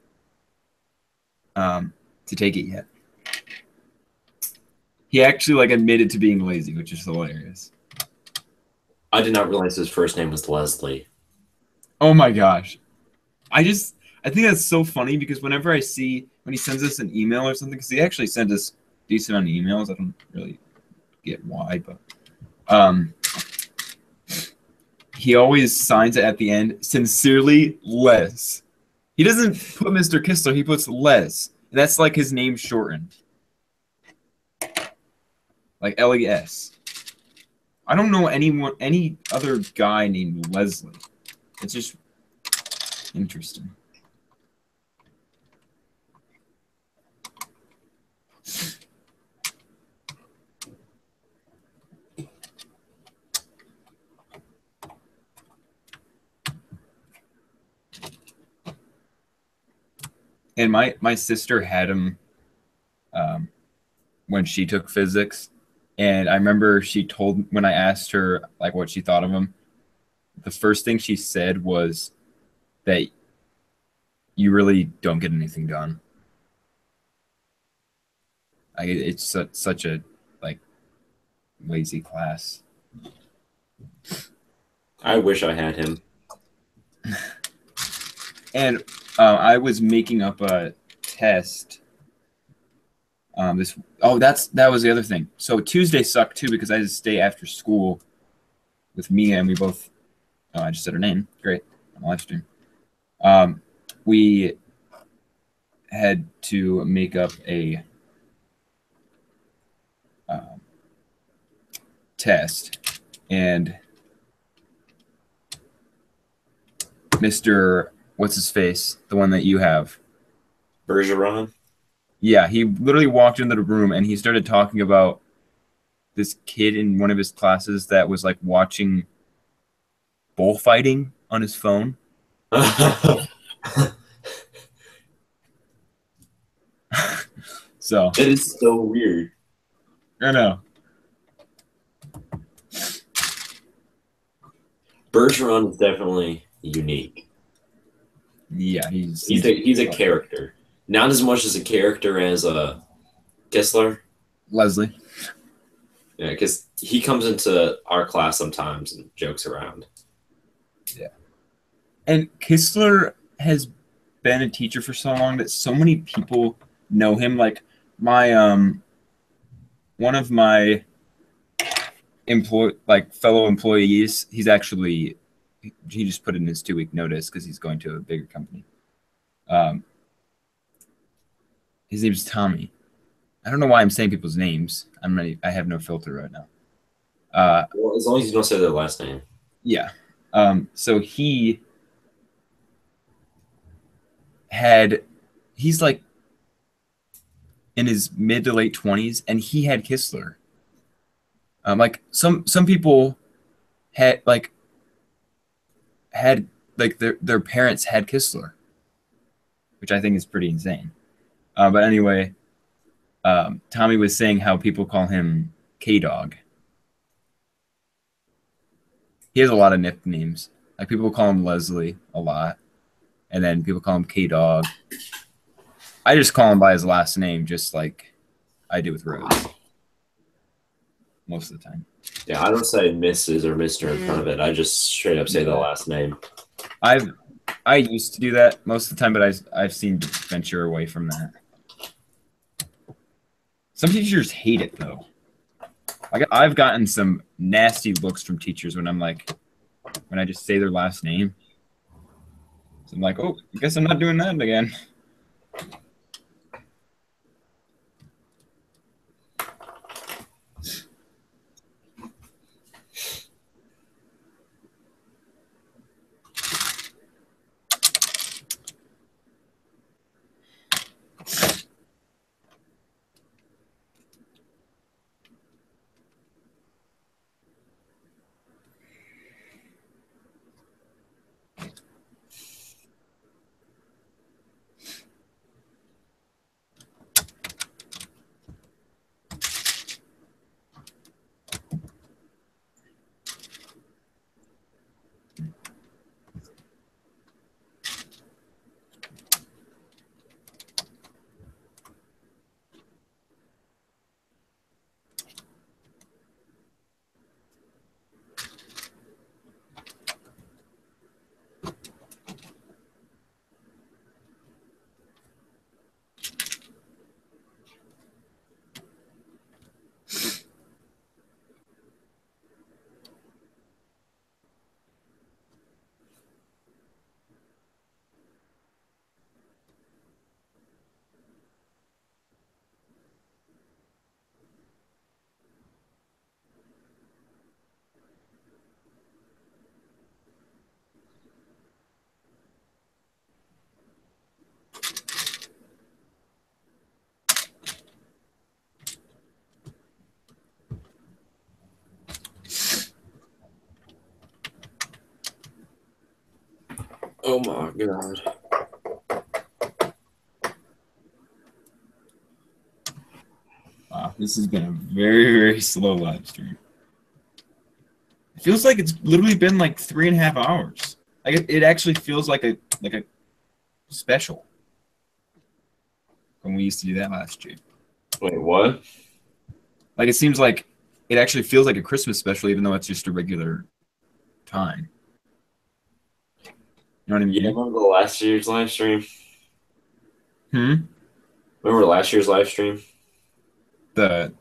to take it yet. He actually like admitted to being lazy, which is hilarious. I did not realize his first name was Leslie. Oh my gosh. I just I think that's so funny because whenever I see when he sends us an email or something, because he actually sent us decent amount of emails. I don't really get why, but um, he always signs it at the end. Sincerely, Les. He doesn't put Mr. Kistler. He puts Les. And that's like his name shortened, like LES. I don't know any other guy named Leslie. It's just interesting. And my sister had him um, when she took physics, and I remember she told when I asked her like what she thought of him, the first thing she said was that you really don't get anything done. Like it's such a like lazy class. I wish I had him. And I was making up a test. This that was the other thing. So Tuesday sucked too because I had to stay after school with Mia, and we both. Oh, I just said her name. Great on the live stream. Um, we had to make up a um, test, and Mister what's his face, the one that you have. Bergeron. Yeah, he literally walked into the room and he started talking about this kid in one of his classes that was like watching bullfighting on his phone. It So is so weird. I know. Bergeron is definitely unique. Yeah, he He's seems a character. Not as much as a character as Kistler. Leslie. Yeah, because he comes into our class sometimes and jokes around. Yeah. And Kistler has been a teacher for so long that so many people know him. Like my one of my fellow employees, he just put in his 2 week notice because he's going to a bigger company. Um, his name's Tommy. I don't know why I'm saying people's names. I have no filter right now. Well, as long as you don't say their last name. Yeah. So had he's like in his mid to late 20s, and he had Kistler. Like some people had had like their parents had Kistler, which I think is pretty insane. But anyway, Tommy was saying how people call him K Dog. He has a lot of nicknames. Like people call him Leslie a lot, and then people call him K Dog. I just call him by his last name, just like I do with Rose most of the time. Yeah, I don't say Mrs. or Mr. in front of it. I just straight up say the last name. I used to do that most of the time, but I've seen to venture away from that. Some teachers hate it though. Like I've gotten some nasty looks from teachers when I just say their last name. So I'm like, oh, I guess I'm not doing that again. Oh my god. This has been a very, very slow live stream. It feels like it's literally been like 3.5 hours. Like it actually feels like a special when we used to do that last year. Wait, what? Like it seems like it actually feels like a Christmas special, even though it's just a regular time. You know what I Yeah, mean? remember the last year's live stream? Hmm. Remember last year's live stream? The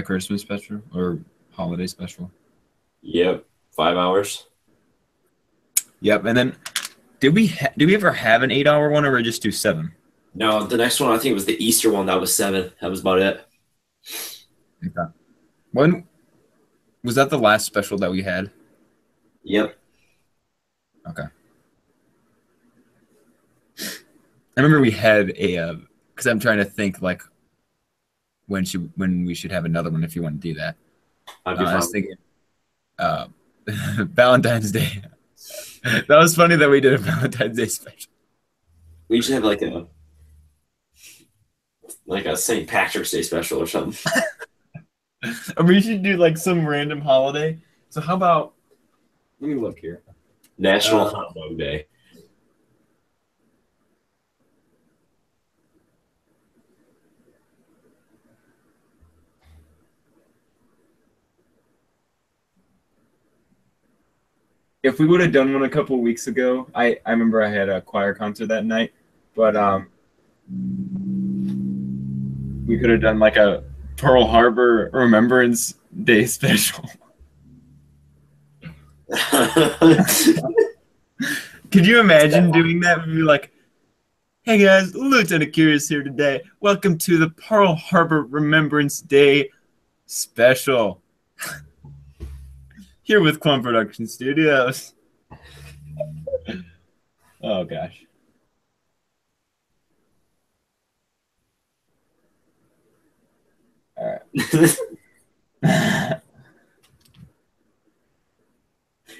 Christmas special or holiday special. Yep, 5 hours. Yep. And then did we ever have an 8 hour one, or we just do 7? No, the next one I think was the Easter one. That was 7. That was about it. Okay. When was that the last special that we had? Yep. Okay. I remember we had a because I'm trying to think like when we should have another one if you want to do that. I'd be I was fine. thinking uh, Valentine's Day. That was funny that we did a Valentine's Day special. We should have like a St. Patrick's Day special or something. Or we should do like some random holiday. So how about let me look here. National Hot Dog Day. If we would have done one a couple of weeks ago, I remember I had a choir concert that night, but we could have done like a Pearl Harbor Remembrance Day special. Could you imagine doing that? We'd be like, hey guys, Lieutenant Curious here today. Welcome to the Pearl Harbor Remembrance Day special. Here with Clum Production Studios. Oh gosh. All right.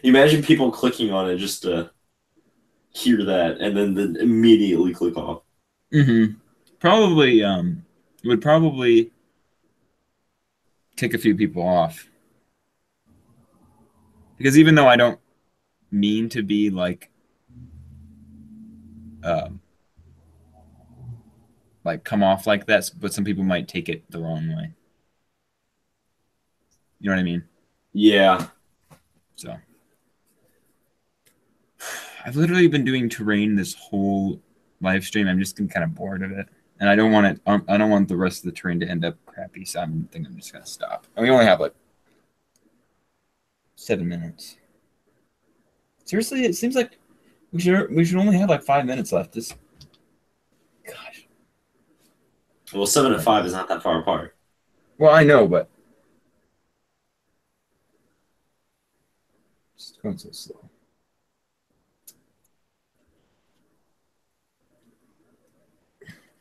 Imagine people clicking on it just to hear that and then immediately click off. Mm-hmm. Probably would probably tick a few people off. Because even though I don't mean to be um like come off like that, but some people might take it the wrong way. You know what I mean? Yeah. So I've literally been doing terrain this whole live stream. I'm just kind of bored of it, and I don't want it. I don't want the rest of the terrain to end up crappy. So I think I'm just gonna stop. And we only have like 7 minutes. Seriously, it seems like we should only have like 5 minutes left. This, gosh. Well, 7 and 5 is not that far apart. Well, I know, but it's going so slow.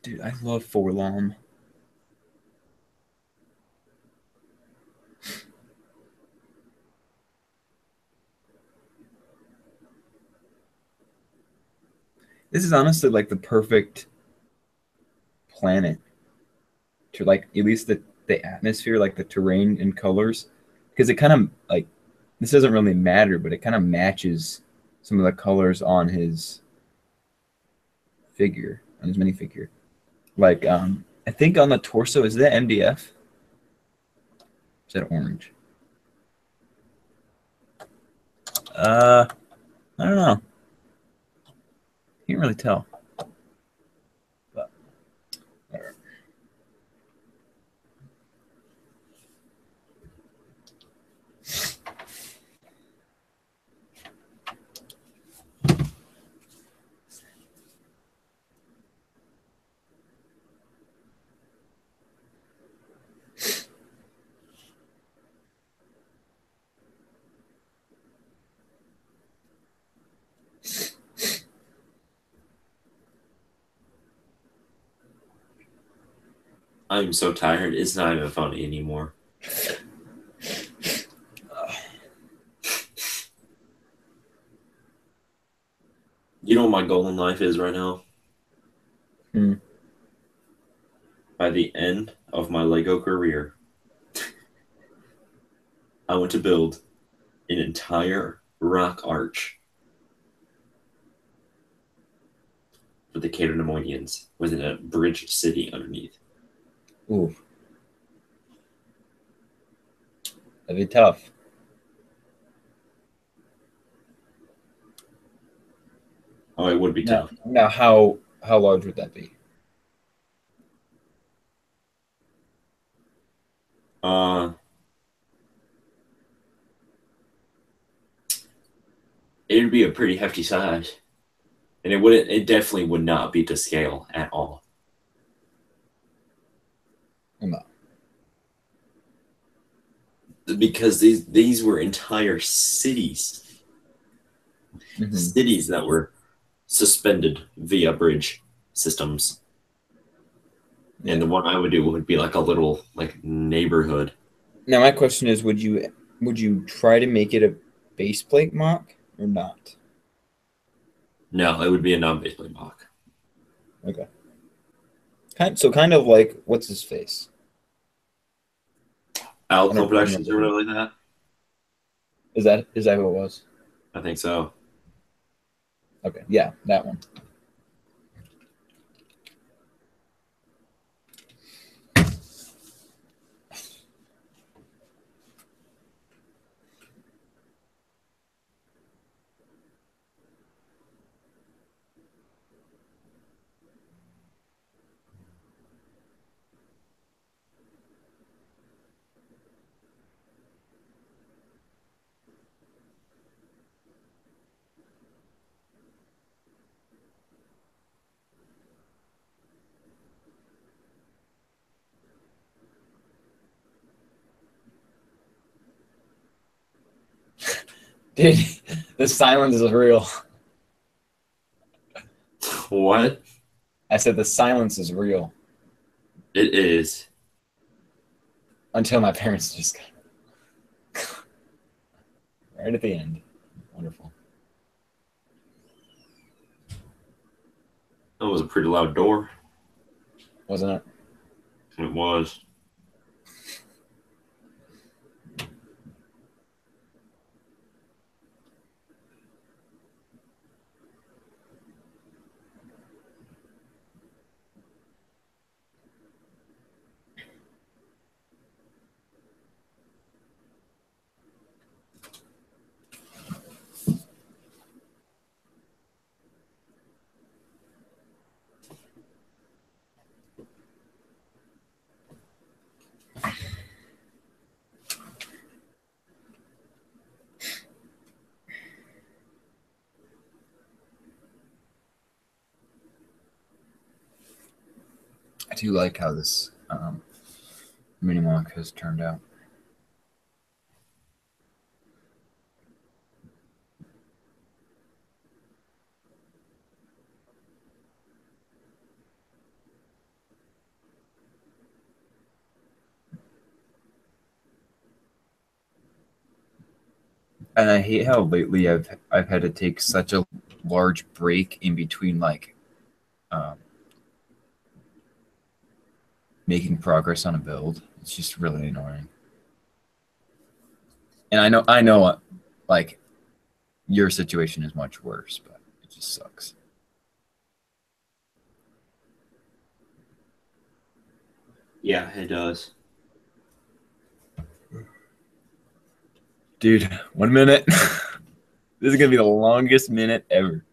Dude, I love Forlom. This is honestly like the perfect planet to like at least the atmosphere, like the terrain and colors, because it kind of like this doesn't really matter, but it kind of matches some of the colors on his figure, on his minifigure. Like I think on the torso is that MDF? Is that orange? I don't know. Can't really tell. But whatever. I'm so tired. It's not even funny anymore. You know what my goal in life is right now? Hmm. By the end of my Lego career, I want to build an entire rock arch for the Cato-Nemoidians with a bridge city underneath. Ooh, that'd be tough. Oh, it would be Now, tough. now how large would that be? Uh, it would be a pretty hefty size, and it wouldn't. It definitely would not be to scale at all No. because these were entire Mm-hmm. cities that were suspended via bridge systems. Yeah. And the one I would do would be like a little like neighborhood. Now my question is, would you try to make it a base plate mock or not? No, it would be a non-base plate block. Okay. Kind of like what's his face? I Alcon don't Productions remember or who. whatever like that. Is that who it was? I think so. Okay, yeah, that one. Dude, the silence is real. What? I said the silence is real It is. until my parents just right at the end. Wonderful. That was a pretty loud door. Wasn't it? It was. I do like how this mini mock has turned out. And I hate how lately I've had to take such a large break in between like um, making progress on a build. It's just really annoying. And I know, like your situation is much worse, but it just sucks. Yeah, it does. Dude, 1 minute. This is gonna be the longest minute ever.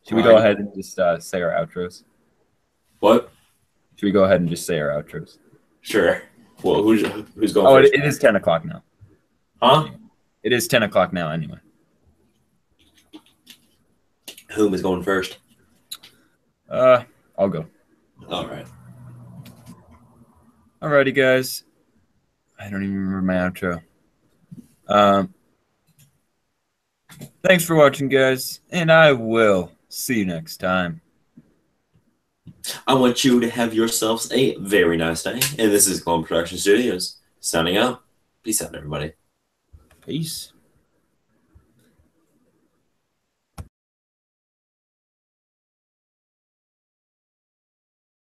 Should we go Right. ahead and just say our outros? What? Should we go ahead and just say our outros? Sure. Well, who's going Oh, it, first? it is 10 o'clock now. Huh? It is 10 o'clock now anyway. Whom is going first? I'll go. All right. Alrighty, guys. I don't even remember my outro. Thanks for watching, guys, and I will see you next time. I want you to have yourselves a very nice day. And this is Clone Production Studios signing out. Peace out, everybody. Peace.